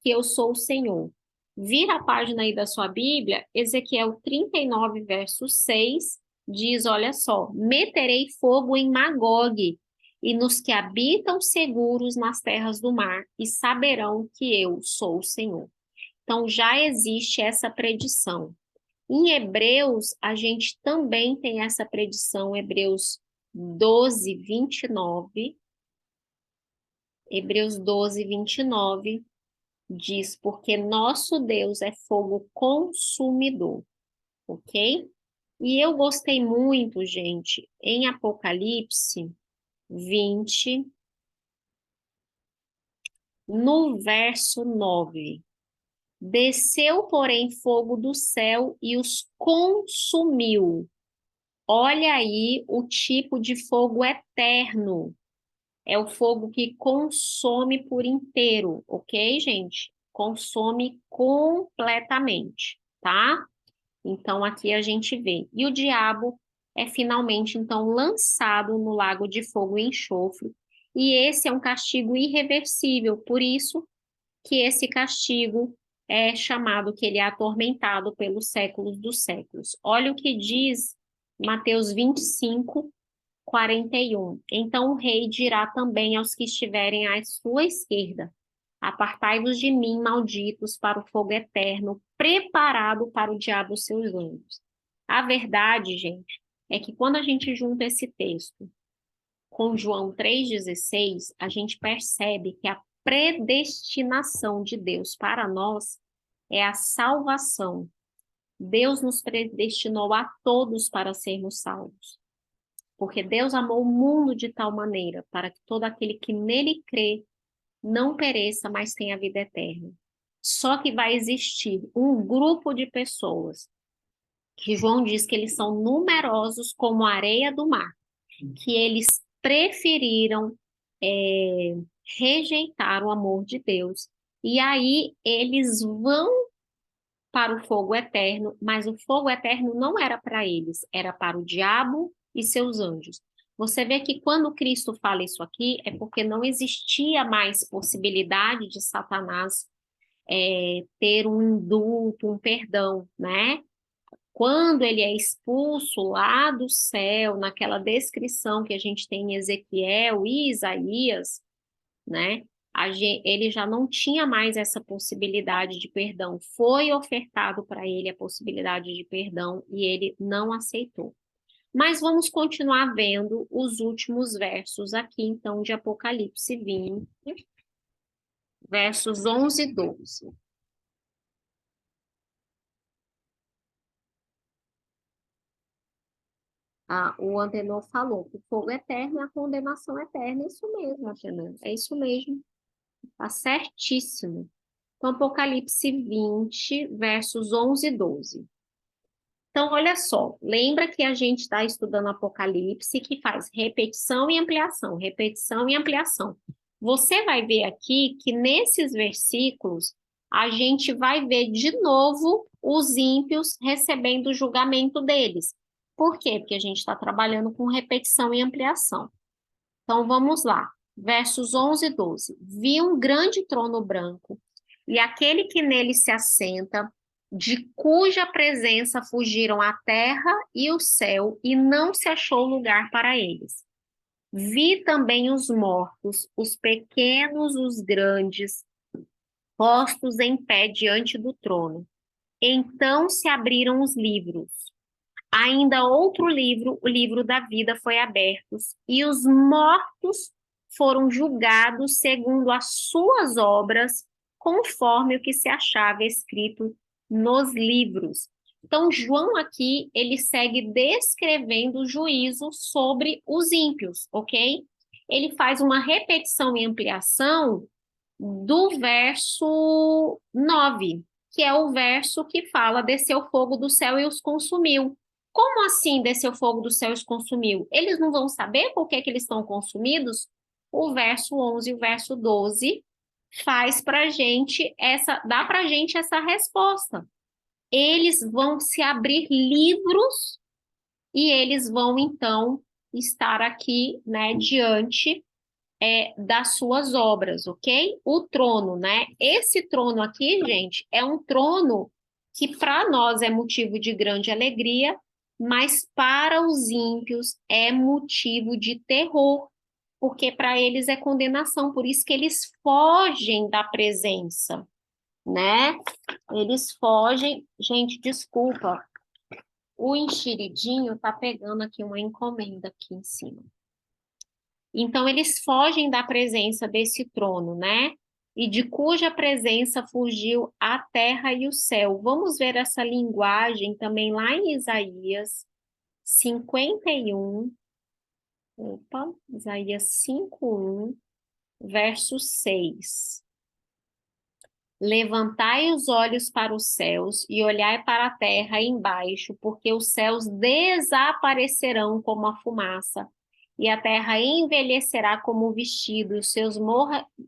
que eu sou o Senhor. Vira a página aí da sua Bíblia, Ezequiel 39, verso 6, diz, olha só, meterei fogo em Magog e nos que habitam seguros nas terras do mar, e saberão que eu sou o Senhor. Então, já existe essa predição. Em Hebreus, a gente também tem essa predição, Hebreus 12, 29. Hebreus 12, 29 diz, porque nosso Deus é fogo consumidor, ok? E eu gostei muito, gente, em Apocalipse 20, no verso 9. Desceu, porém, fogo do céu e os consumiu. Olha aí o tipo de fogo eterno. É o fogo que consome por inteiro, ok, gente? Consome completamente, tá? Então, aqui a gente vê. E o diabo é finalmente, então, lançado no lago de fogo e enxofre. E esse é um castigo irreversível, por isso que esse castigo é chamado que ele é atormentado pelos séculos dos séculos. Olha o que diz Mateus 25, 41. Então o rei dirá também aos que estiverem à sua esquerda: Apartai-vos de mim, malditos, para o fogo eterno, preparado para o diabo e seus anjos. A verdade, gente, é que quando a gente junta esse texto com João 3,16, a gente percebe que a predestinação de Deus para nós é a salvação. Deus nos predestinou a todos para sermos salvos. Porque Deus amou o mundo de tal maneira para que todo aquele que nele crê não pereça, mas tenha vida eterna. Só que vai existir um grupo de pessoas que João diz que eles são numerosos como a areia do mar, que eles preferiram rejeitar o amor de Deus. E aí eles vão para o fogo eterno, mas o fogo eterno não era para eles, era para o diabo e seus anjos. Você vê que quando Cristo fala isso aqui, é porque não existia mais possibilidade de Satanás ter um indulto, um perdão, né? Quando ele é expulso lá do céu, naquela descrição que a gente tem em Ezequiel e Isaías, né? Ele já não tinha mais essa possibilidade de perdão. Foi ofertado para ele a possibilidade de perdão e ele não aceitou. Mas vamos continuar vendo os últimos versos aqui, então, de Apocalipse 20, versos 11 e 12. O Antenor falou que o fogo eterno é a condenação eterna. É isso mesmo, Antenor. É isso mesmo. Tá certíssimo. Então, Apocalipse 20, versos 11 e 12. Então, olha só. Lembra que a gente está estudando Apocalipse, que faz repetição e ampliação, repetição e ampliação. Você vai ver aqui que nesses versículos, a gente vai ver de novo os ímpios recebendo o julgamento deles. Por quê? Porque a gente está trabalhando com repetição e ampliação. Então, vamos lá. Versos 11 e 12. Vi um grande trono branco, e aquele que nele se assenta, de cuja presença fugiram a terra e o céu, e não se achou lugar para eles. Vi também os mortos, os pequenos, os grandes, postos em pé diante do trono. Então se abriram os livros. Ainda outro livro, o livro da vida, foi aberto, e os mortos foram julgados segundo as suas obras, conforme o que se achava escrito nos livros. Então, João aqui, ele segue descrevendo o juízo sobre os ímpios, ok? Ele faz uma repetição e ampliação do verso 9, que é o verso que fala: desceu o fogo do céu e os consumiu. Como assim desceu o fogo do céu e os consumiu? Eles não vão saber por que eles estão consumidos? O verso 11 e o verso 12 faz para gente dá para gente essa resposta. Eles vão se abrir livros e eles vão então estar aqui, né, diante das suas obras, ok? O trono, né? Esse trono aqui, gente, é um trono que para nós é motivo de grande alegria, mas para os ímpios é motivo de terror, porque para eles é condenação, por isso que eles fogem da presença, né? Eles fogem. Gente, desculpa, o enxeridinho tá pegando aqui uma encomenda aqui em cima. Então, eles fogem da presença desse trono, né? E de cuja presença fugiu a terra e o céu. Vamos ver essa linguagem também lá em Isaías 51. Opa, Isaías 51, verso 6. Levantai os olhos para os céus e olhai para a terra embaixo, porque os céus desaparecerão como a fumaça, e a terra envelhecerá como o vestido, e os seus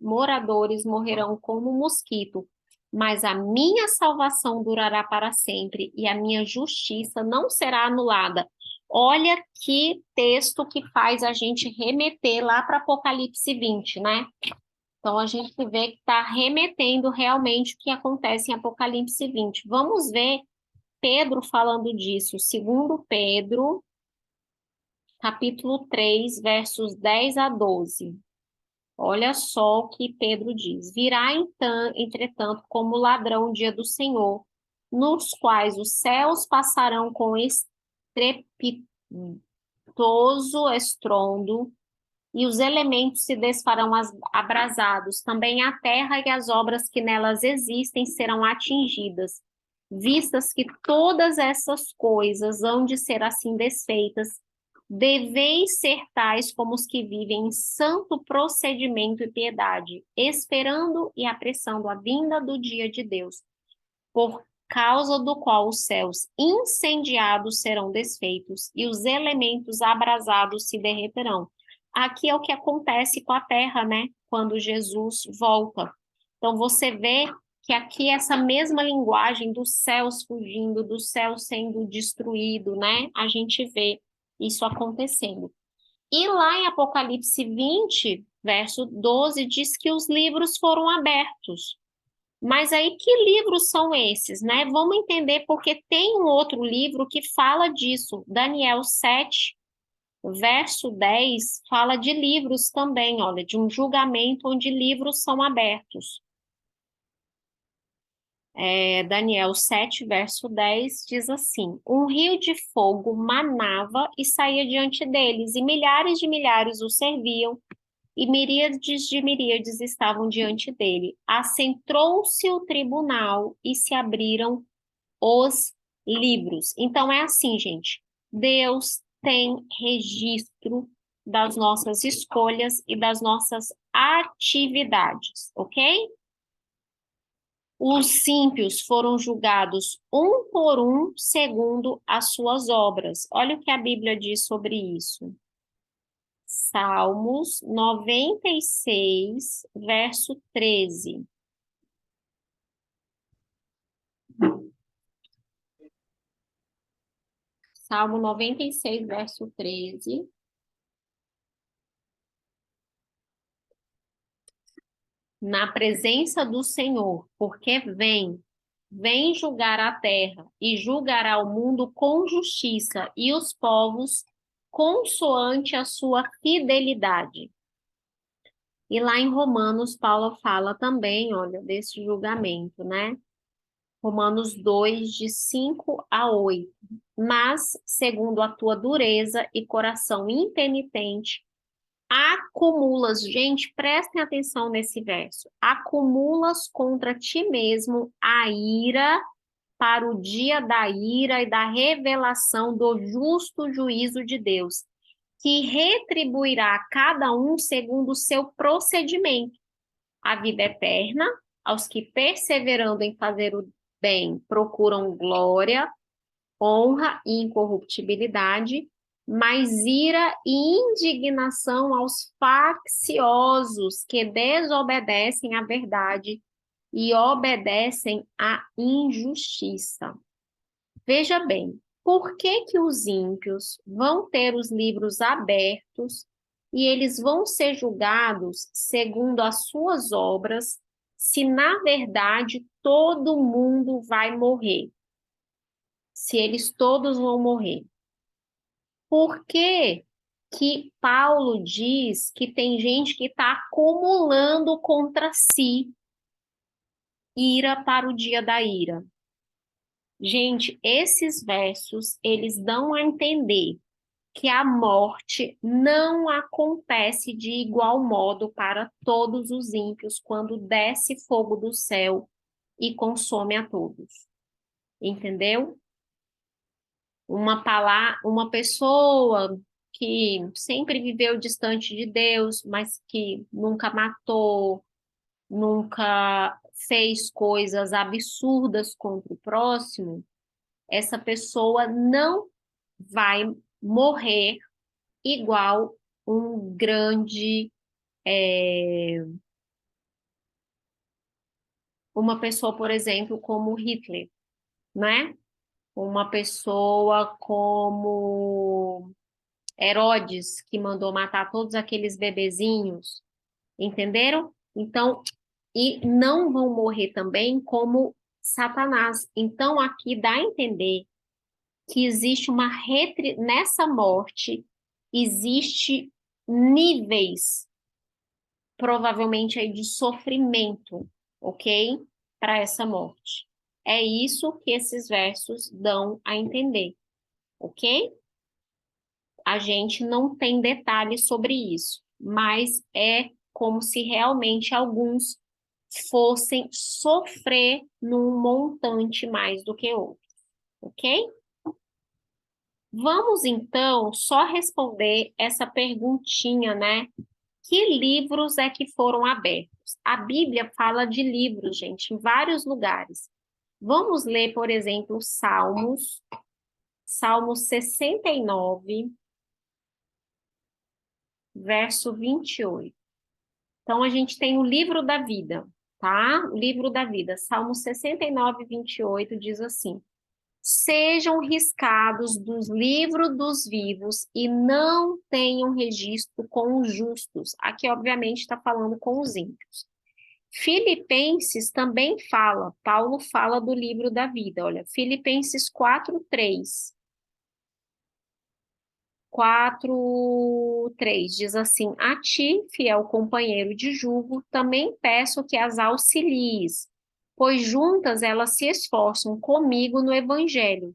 moradores morrerão como o mosquito. Mas a minha salvação durará para sempre, e a minha justiça não será anulada. Olha que texto que faz a gente remeter lá para Apocalipse 20, né? Então, a gente vê que está remetendo realmente o que acontece em Apocalipse 20. Vamos ver Pedro falando disso. Segundo Pedro, capítulo 3, versos 10 a 12. Olha só o que Pedro diz. Virá, então, entretanto, como ladrão o dia do Senhor, nos quais os céus passarão com estrepitoso estrondo, e os elementos se desfarão abrasados. Também a terra e as obras que nelas existem serão atingidas, vistas que todas essas coisas hão de ser assim desfeitas. Deveis ser tais como os que vivem em santo procedimento e piedade, esperando e apressando a vinda do dia de Deus, por causa do qual os céus incendiados serão desfeitos e os elementos abrasados se derreterão. Aqui é o que acontece com a terra, né? Quando Jesus volta. Então, você vê que aqui essa mesma linguagem dos céus fugindo, do céu sendo destruído, né? A gente vê isso acontecendo. E lá em Apocalipse 20, verso 12, diz que os livros foram abertos. Mas aí, que livros são esses, né? Vamos entender, porque tem um outro livro que fala disso. Daniel 7, verso 10, fala de livros também, olha, de um julgamento onde livros são abertos. Daniel 7, verso 10, diz assim: Um rio de fogo manava e saía diante deles, e milhares o serviam, e miríades de miríades estavam diante dele. Assentou-se o tribunal e se abriram os livros. Então é assim, gente. Deus tem registro das nossas escolhas e das nossas atividades, ok? Os ímpios foram julgados um por um segundo as suas obras. Olha o que a Bíblia diz sobre isso. Salmos 96, verso 13. Salmo 96, verso 13. Na presença do Senhor, porque vem julgar a terra e julgará o mundo com justiça e os povos consoante a sua fidelidade. E lá em Romanos, Paulo fala também, olha, desse julgamento, né? Romanos 2, de 5 a 8. Mas, segundo a tua dureza e coração impenitente, acumulas, gente, prestem atenção nesse verso, acumulas contra ti mesmo a ira para o dia da ira e da revelação do justo juízo de Deus, que retribuirá a cada um segundo o seu procedimento, a vida eterna aos que, perseverando em fazer o bem, procuram glória, honra e incorruptibilidade, mas ira e indignação aos facciosos que desobedecem à verdade e obedecem à injustiça. Veja bem, por que que os ímpios vão ter os livros abertos e eles vão ser julgados segundo as suas obras, se na verdade todo mundo vai morrer? Se eles todos vão morrer. Por que que Paulo diz que tem gente que está acumulando contra si ira para o dia da ira? Gente, esses versos, eles dão a entender que a morte não acontece de igual modo para todos os ímpios quando desce fogo do céu e consome a todos. Entendeu? Uma pessoa que sempre viveu distante de Deus, mas que nunca matou, nunca fez coisas absurdas contra o próximo, essa pessoa não vai morrer igual um grande, uma pessoa, por exemplo, como Hitler, né? Uma pessoa como Herodes, que mandou matar todos aqueles bebezinhos, entenderam? Então, e não vão morrer também como Satanás. Então, aqui dá a entender que existe nessa morte, existe níveis, provavelmente aí de sofrimento, ok? Para essa morte. É isso que esses versos dão a entender, ok? A gente não tem detalhes sobre isso, mas é como se realmente alguns fossem sofrer num montante mais do que outros, ok? Vamos então só responder essa perguntinha, né? Que livros é que foram abertos? A Bíblia fala de livros, gente, em vários lugares. Vamos ler, por exemplo, Salmo 69, verso 28. Então, a gente tem o livro da vida, tá? O livro da vida, Salmo 69, 28, diz assim: Sejam riscados dos livros dos vivos e não tenham registro com os justos. Aqui, obviamente, está falando com os ímpios. Filipenses também fala, Paulo fala do livro da vida, olha, Filipenses 4:3. 4:3 diz assim: A ti, fiel companheiro de jugo, também peço que as auxilies, pois juntas elas se esforçam comigo no Evangelho,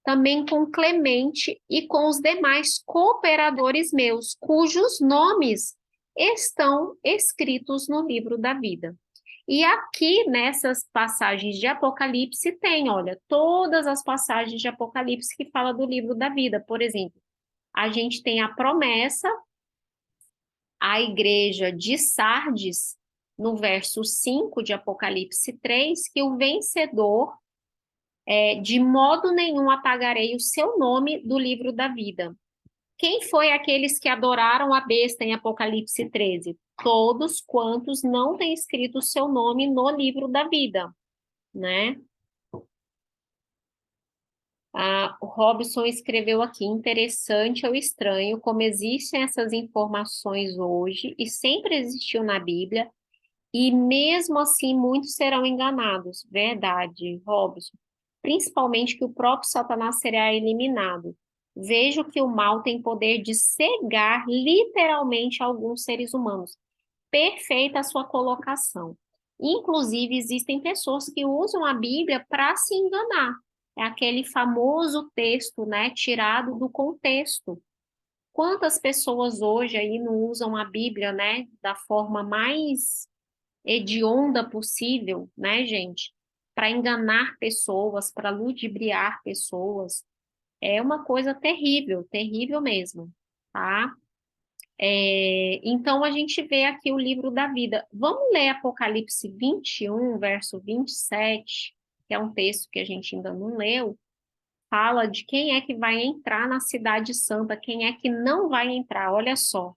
também com Clemente e com os demais cooperadores meus, cujos nomes estão escritos no livro da vida. E aqui, nessas passagens de Apocalipse, tem, olha, todas as passagens de Apocalipse que fala do livro da vida. Por exemplo, a gente tem a promessa à igreja de Sardes, no verso 5 de Apocalipse 3, que o vencedor, de modo nenhum apagarei o seu nome do livro da vida. Quem foi aqueles que adoraram a besta em Apocalipse 13? Todos quantos não têm escrito o seu nome no livro da vida, né? O Robson escreveu aqui, interessante ou estranho como existem essas informações hoje e sempre existiu na Bíblia, e mesmo assim muitos serão enganados. Verdade, Robson. Principalmente que o próprio Satanás será eliminado. Vejo que o mal tem poder de cegar literalmente alguns seres humanos. Perfeita a sua colocação. Inclusive, existem pessoas que usam a Bíblia para se enganar. É aquele famoso texto, né, tirado do contexto. Quantas pessoas hoje aí não usam a Bíblia, né, da forma mais hedionda possível, né, gente? Para enganar pessoas, para ludibriar pessoas. É uma coisa terrível, terrível mesmo, tá? Então, a gente vê aqui o livro da vida. Vamos ler Apocalipse 21, verso 27, que é um texto que a gente ainda não leu. Fala de quem é que vai entrar na cidade santa, quem é que não vai entrar. Olha só.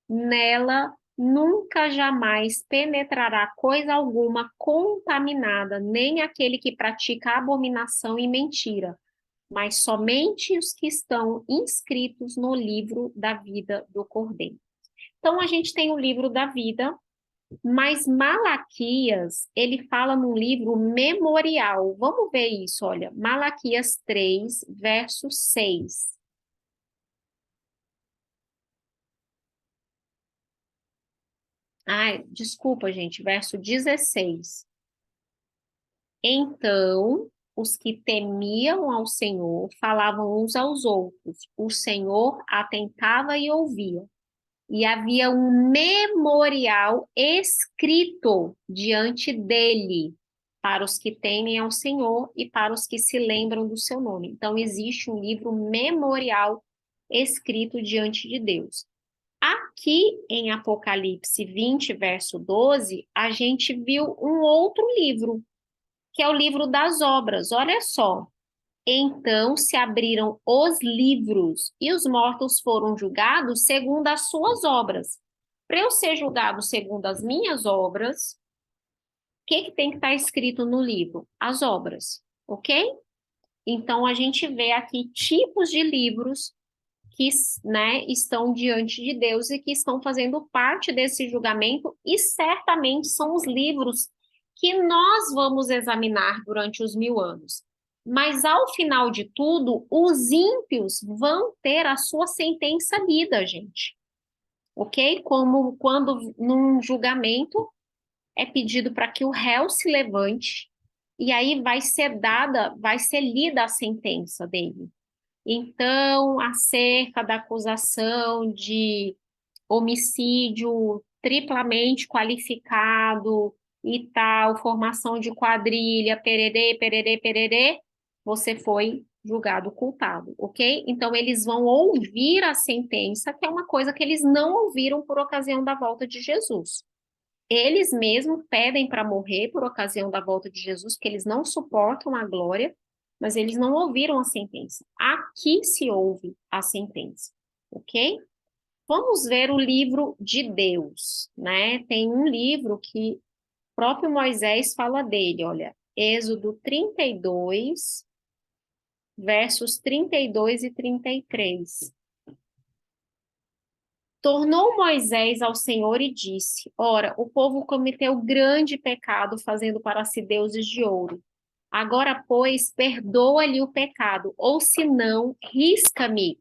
Nela nunca jamais penetrará coisa alguma contaminada, nem aquele que pratica abominação e mentira, mas somente os que estão inscritos no livro da vida do Cordeiro. Então, a gente tem o livro da vida, mas Malaquias, ele fala num livro memorial. Vamos ver isso, olha. Malaquias 3, verso 6. Ai, desculpa, gente, verso 16. Então, os que temiam ao Senhor falavam uns aos outros. O Senhor atentava e ouvia. E havia um memorial escrito diante dele para os que temem ao Senhor e para os que se lembram do seu nome. Então, existe um livro memorial escrito diante de Deus. Aqui em Apocalipse 20, verso 12, a gente viu um outro livro, que é o livro das obras. Olha só. Então se abriram os livros e os mortos foram julgados segundo as suas obras. Para eu ser julgado segundo as minhas obras, o que tem que estar escrito no livro? As obras, ok? Então a gente vê aqui tipos de livros que, né, estão diante de Deus e que estão fazendo parte desse julgamento, e certamente são os livros que nós vamos examinar durante os 1000 anos. Mas ao final de tudo, os ímpios vão ter a sua sentença lida, gente. Ok? Como quando num julgamento é pedido para que o réu se levante e aí vai ser lida a sentença dele. Então, acerca da acusação de homicídio triplamente qualificado e tal, formação de quadrilha, pererê, pererê, pererê, você foi julgado culpado, ok? Então, eles vão ouvir a sentença, que é uma coisa que eles não ouviram por ocasião da volta de Jesus. Eles mesmos pedem para morrer por ocasião da volta de Jesus, porque eles não suportam a glória, mas eles não ouviram a sentença. Aqui se ouve a sentença, ok? Vamos ver o livro de Deus, né? Tem um livro que o próprio Moisés fala dele, olha, Êxodo 32, versos 32 e 33. Tornou Moisés ao Senhor e disse: Ora, o povo cometeu grande pecado, fazendo para si deuses de ouro. Agora, pois, perdoa-lhe o pecado, ou se não, risca-me,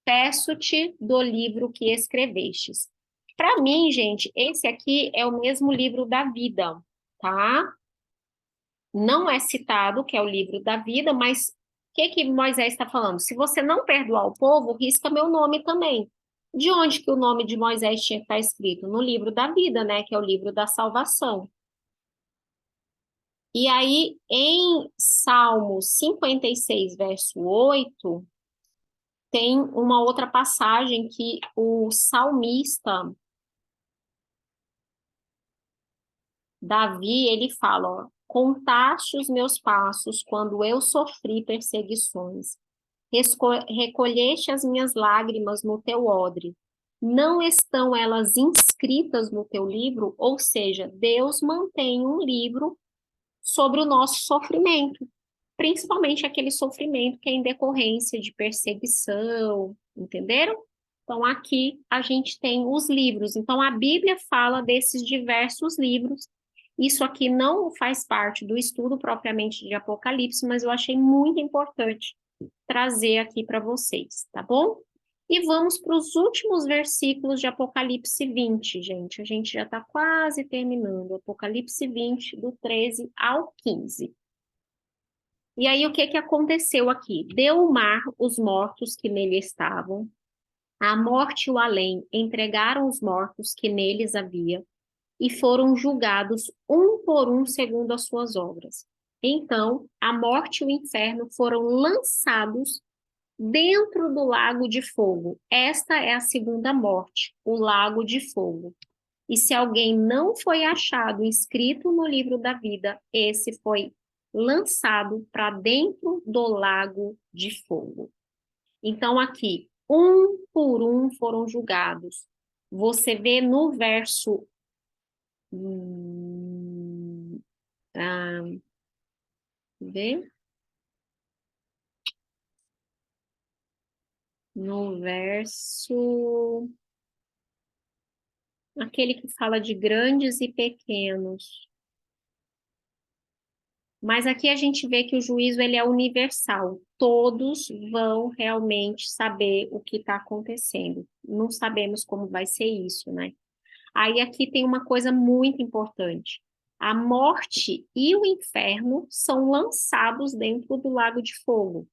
peço-te do livro que escrevestes. Para mim, gente, esse aqui é o mesmo livro da vida, tá? não é citado, que é o livro da vida, mas o que Moisés está falando? Se você não perdoar o povo, risca meu nome também. De onde que o nome de Moisés tinha que estar escrito? No livro da vida, né? Que é o livro da salvação. E aí, em Salmo 56, verso 8, tem uma outra passagem que o salmista Davi, ele fala, ó, contaste os meus passos quando eu sofri perseguições, recolheste as minhas lágrimas no teu odre. Não estão elas inscritas no teu livro? Ou seja, Deus mantém um livro sobre o nosso sofrimento, principalmente aquele sofrimento que é em decorrência de perseguição, entenderam? Então, aqui a gente tem os livros. Então, a Bíblia fala desses diversos livros. Isso aqui não faz parte do estudo propriamente de Apocalipse, mas eu achei muito importante trazer aqui para vocês, tá bom? E vamos para os últimos versículos de Apocalipse 20, gente. A gente já está quase terminando. Apocalipse 20, do 13 ao 15. E aí, o que que aconteceu aqui? Deu o mar os mortos que nele estavam, a morte e o além entregaram os mortos que neles havia, e foram julgados um por um segundo as suas obras. Então, a morte e o inferno foram lançados dentro do lago de fogo. Esta é a segunda morte, o lago de fogo. E se alguém não foi achado inscrito no livro da vida, esse foi lançado para dentro do lago de fogo. Então, aqui, um por um foram julgados. Você vê no verso. Ah, vê? No verso. Aquele que fala de grandes e pequenos. Mas aqui a gente vê que o juízo ele é universal. Todos vão realmente saber o que está acontecendo. Não sabemos como vai ser isso, né? Aí aqui tem uma coisa muito importante. A morte e o inferno são lançados dentro do lago de fogo.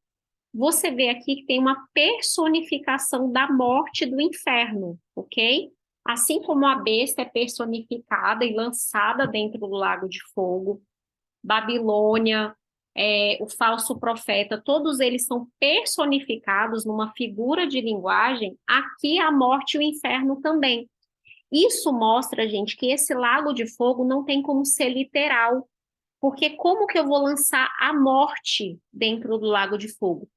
Você vê aqui que tem uma personificação da morte e do inferno, ok? Assim como a besta é personificada e lançada dentro do lago de fogo, Babilônia, o falso profeta, todos eles são personificados numa figura de linguagem, aqui a morte e o inferno também. Isso mostra, gente, que esse lago de fogo não tem como ser literal, porque como que eu vou lançar a morte dentro do lago de fogo?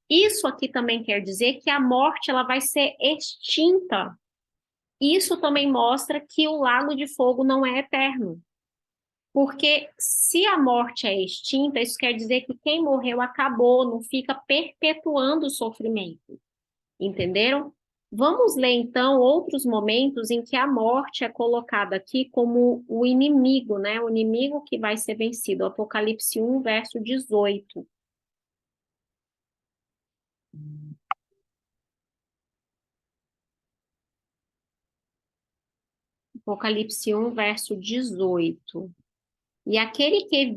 Isso aqui também quer dizer que a morte ela vai ser extinta. Isso também mostra que o lago de fogo não é eterno. Porque se a morte é extinta, isso quer dizer que quem morreu acabou, não fica perpetuando o sofrimento. Entenderam? Vamos ler então outros momentos em que a morte é colocada aqui como o inimigo, né? O inimigo que vai ser vencido. Apocalipse 1, verso 18. Apocalipse 1, verso 18. E aquele que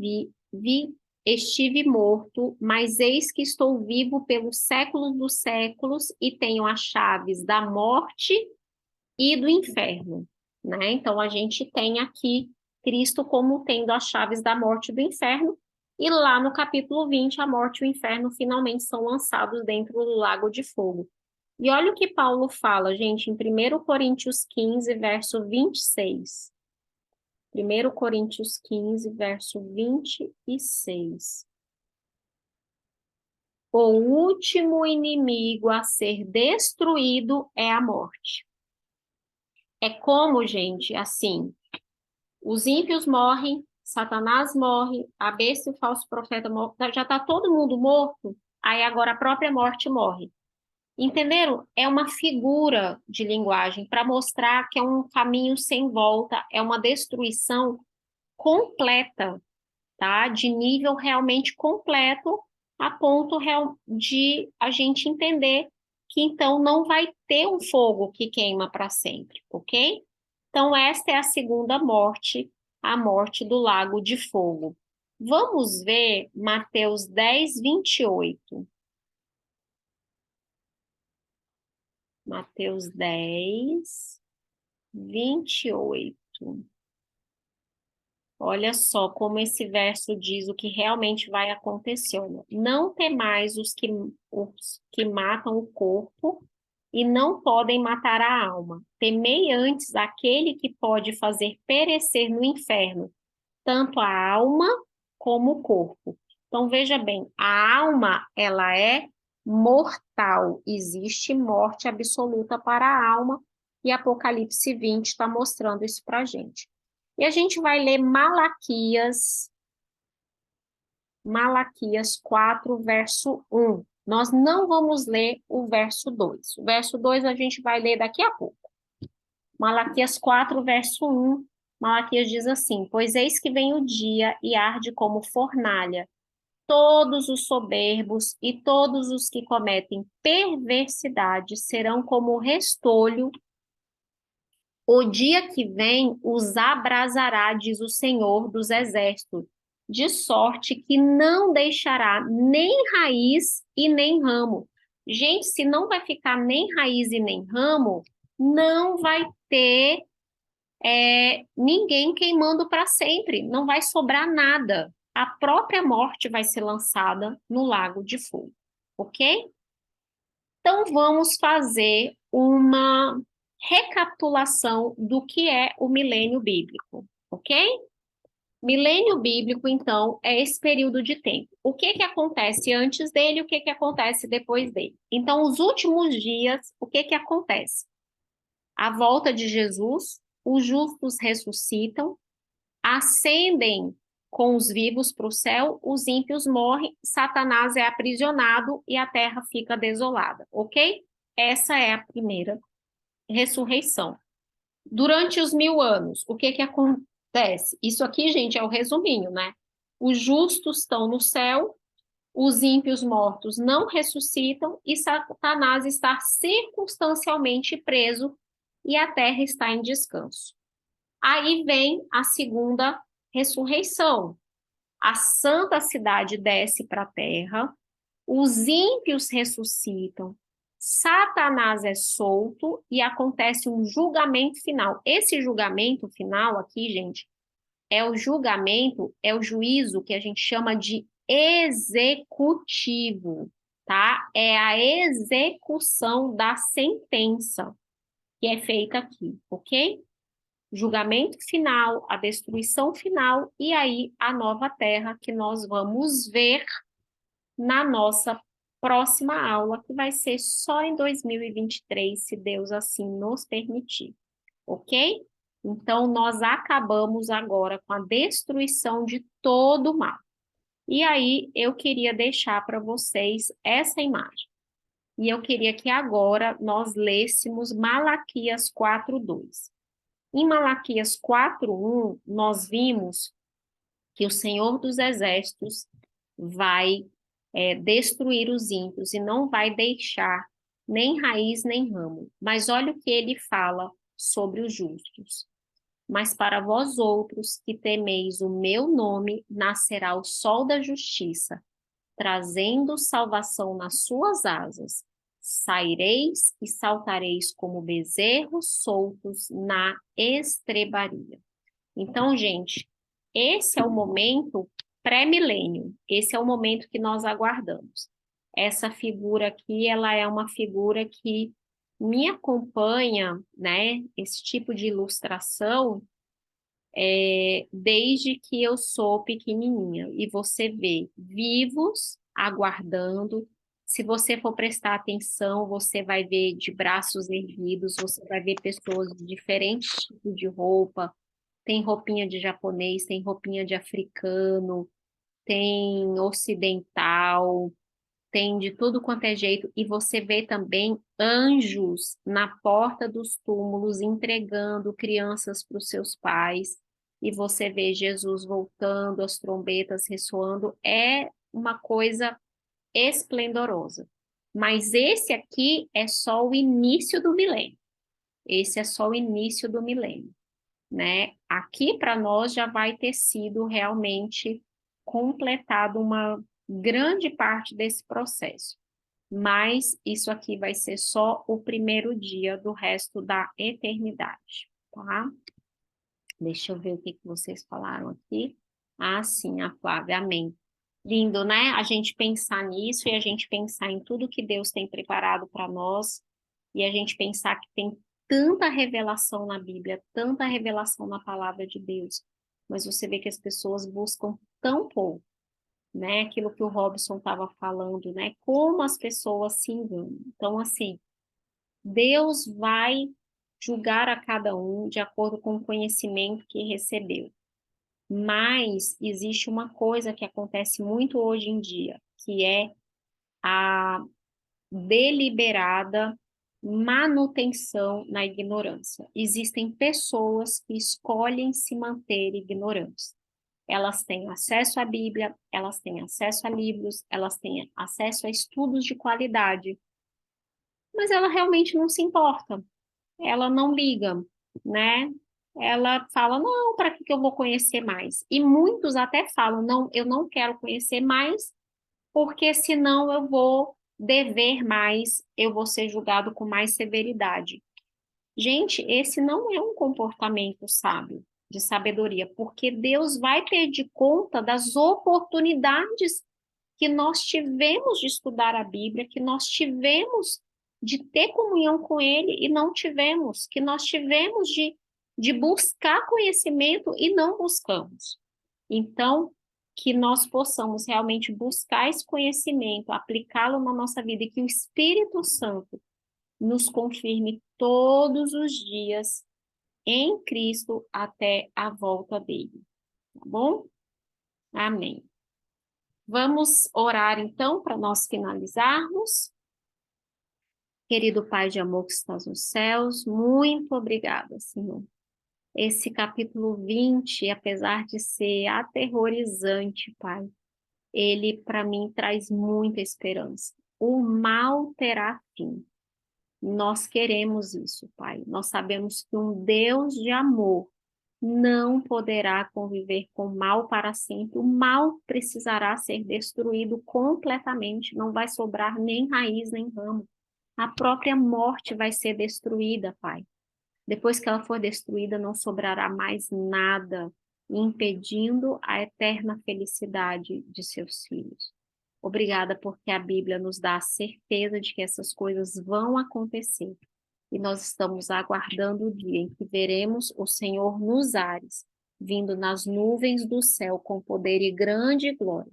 vi, estive morto, mas eis que estou vivo pelos séculos dos séculos e tenho as chaves da morte e do inferno, né? Então a gente tem aqui Cristo como tendo as chaves da morte e do inferno, e lá no capítulo 20, a morte e o inferno finalmente são lançados dentro do lago de fogo. E olha o que Paulo fala, gente, em 1 Coríntios 15, verso 26. 1 Coríntios 15, verso 26. O último inimigo a ser destruído é a morte. É como, gente, assim, os ímpios morrem, Satanás morre, a besta e o falso profeta morrem, já está todo mundo morto, aí agora a própria morte morre. Entenderam? É uma figura de linguagem para mostrar que é um caminho sem volta, é uma destruição completa, tá? De nível realmente completo, a ponto de a gente entender que então não vai ter um fogo que queima para sempre, ok? Então, esta é a segunda morte, a morte do lago de fogo. Vamos ver Mateus 10, 28. Mateus 10, 28. Olha só como esse verso diz o que realmente vai acontecer. Olha. Não temais os que matam o corpo e não podem matar a alma. Temei antes aquele que pode fazer perecer no inferno tanto a alma como o corpo. Então, veja bem, a alma, ela é mortal. Existe morte absoluta para a alma e Apocalipse 20 está mostrando isso para a gente. E a gente vai ler Malaquias 4, verso 1. Nós não vamos ler o verso 2. O verso 2 a gente vai ler daqui a pouco. Malaquias 4, verso 1. Malaquias diz assim: Pois eis que vem o dia e arde como fornalha. Todos os soberbos e todos os que cometem perversidade serão como restolho. O dia que vem os abrasará, diz o Senhor dos Exércitos, de sorte que não deixará nem raiz e nem ramo. Gente, se não vai ficar nem raiz e nem ramo, não vai ter ninguém queimando para sempre, não vai sobrar nada. A própria morte vai ser lançada no lago de fogo, ok? Então vamos fazer uma recapitulação do que é o milênio bíblico, ok? Milênio bíblico, então, é esse período de tempo. O que que acontece antes dele, o que que acontece depois dele? Então, os últimos dias, o que que acontece? A volta de Jesus, os justos ressuscitam, ascendem com os vivos para o céu, os ímpios morrem, Satanás é aprisionado e a terra fica desolada, ok? Essa é a primeira ressurreição. Durante os 1000 anos, o que que acontece? Isso aqui, gente, é o resuminho, né? Os justos estão no céu, os ímpios mortos não ressuscitam e Satanás está circunstancialmente preso e a terra está em descanso. Aí vem a segunda ressurreição. A santa cidade desce para a terra, os ímpios ressuscitam, Satanás é solto e acontece um julgamento final. Esse julgamento final aqui, gente, é o julgamento, é o juízo que a gente chama de executivo, tá? É a execução da sentença que é feita aqui, ok? Julgamento final, a destruição final e aí a nova terra que nós vamos ver na nossa próxima aula, que vai ser só em 2023, se Deus assim nos permitir, ok? Então, nós acabamos agora com a destruição de todo o mal. E aí, eu queria deixar para vocês essa imagem. E eu queria que agora nós lêssemos Malaquias 4:2. Em Malaquias 4:1, nós vimos que o Senhor dos Exércitos vai destruir os ímpios e não vai deixar nem raiz nem ramo. Mas olha o que ele fala sobre os justos. Mas para vós outros que temeis o meu nome, nascerá o sol da justiça, trazendo salvação nas suas asas. Saireis e saltareis como bezerros soltos na estrebaria. Então, gente, esse é o momento pré-milênio, esse é o momento que nós aguardamos. Essa figura aqui, ela é uma figura que me acompanha, né, esse tipo de ilustração, desde que eu sou pequenininha. E você vê vivos aguardando. Se você for prestar atenção, você vai ver de braços erguidos, você vai ver pessoas de diferentes tipos de roupa, tem roupinha de japonês, tem roupinha de africano, tem ocidental, tem de tudo quanto é jeito. E você vê também anjos na porta dos túmulos entregando crianças para os seus pais. E você vê Jesus voltando, as trombetas ressoando. É uma coisa esplendorosa. Mas esse aqui é só o início do milênio. Esse é só o início do milênio, né? Aqui para nós já vai ter sido realmente completado uma grande parte desse processo. Mas isso aqui vai ser só o primeiro dia do resto da eternidade, tá? Deixa eu ver o que vocês falaram aqui. Ah, sim, a Flávia, amém. Lindo, né? A gente pensar nisso e a gente pensar em tudo que Deus tem preparado para nós e a gente pensar que tem tanta revelação na Bíblia, tanta revelação na palavra de Deus, mas você vê que as pessoas buscam tão pouco, né? Aquilo que o Robson estava falando, né? Como as pessoas se enganam. Então, assim, Deus vai julgar a cada um de acordo com o conhecimento que recebeu. Mas existe uma coisa que acontece muito hoje em dia, que é a deliberada manutenção na ignorância. Existem pessoas que escolhem se manter ignorantes. Elas têm acesso à Bíblia, elas têm acesso a livros, elas têm acesso a estudos de qualidade, mas ela realmente não se importa, ela não liga, né? Ela fala, não, para que que eu vou conhecer mais? E muitos até falam, não, eu não quero conhecer mais, porque senão eu vou dever mais, eu vou ser julgado com mais severidade. Gente, esse não é um comportamento sábio, de sabedoria, porque Deus vai pedir conta das oportunidades que nós tivemos de estudar a Bíblia, que nós tivemos de ter comunhão com Ele e não tivemos, que nós tivemos de buscar conhecimento e não buscamos. Então, que nós possamos realmente buscar esse conhecimento, aplicá-lo na nossa vida e que o Espírito Santo nos confirme todos os dias em Cristo até a volta dele. Tá bom? Amém. Vamos orar então para nós finalizarmos. Querido Pai de amor que estás nos céus, muito obrigada, Senhor. Esse capítulo 20, apesar de ser aterrorizante, Pai, ele para mim traz muita esperança. O mal terá fim. Nós queremos isso, Pai. Nós sabemos que um Deus de amor não poderá conviver com o mal para sempre. O mal precisará ser destruído completamente, não vai sobrar nem raiz nem ramo. A própria morte vai ser destruída, Pai. Depois que ela for destruída, não sobrará mais nada, impedindo a eterna felicidade de seus filhos. Obrigada porque a Bíblia nos dá a certeza de que essas coisas vão acontecer. E nós estamos aguardando o dia em que veremos o Senhor nos ares, vindo nas nuvens do céu com poder e grande glória.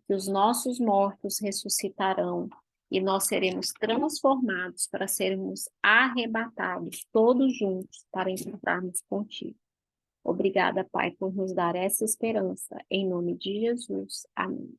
Que os nossos mortos ressuscitarão e nós seremos transformados para sermos arrebatados todos juntos para encontrarmos contigo. Obrigada, Pai, por nos dar essa esperança. Em nome de Jesus. Amém.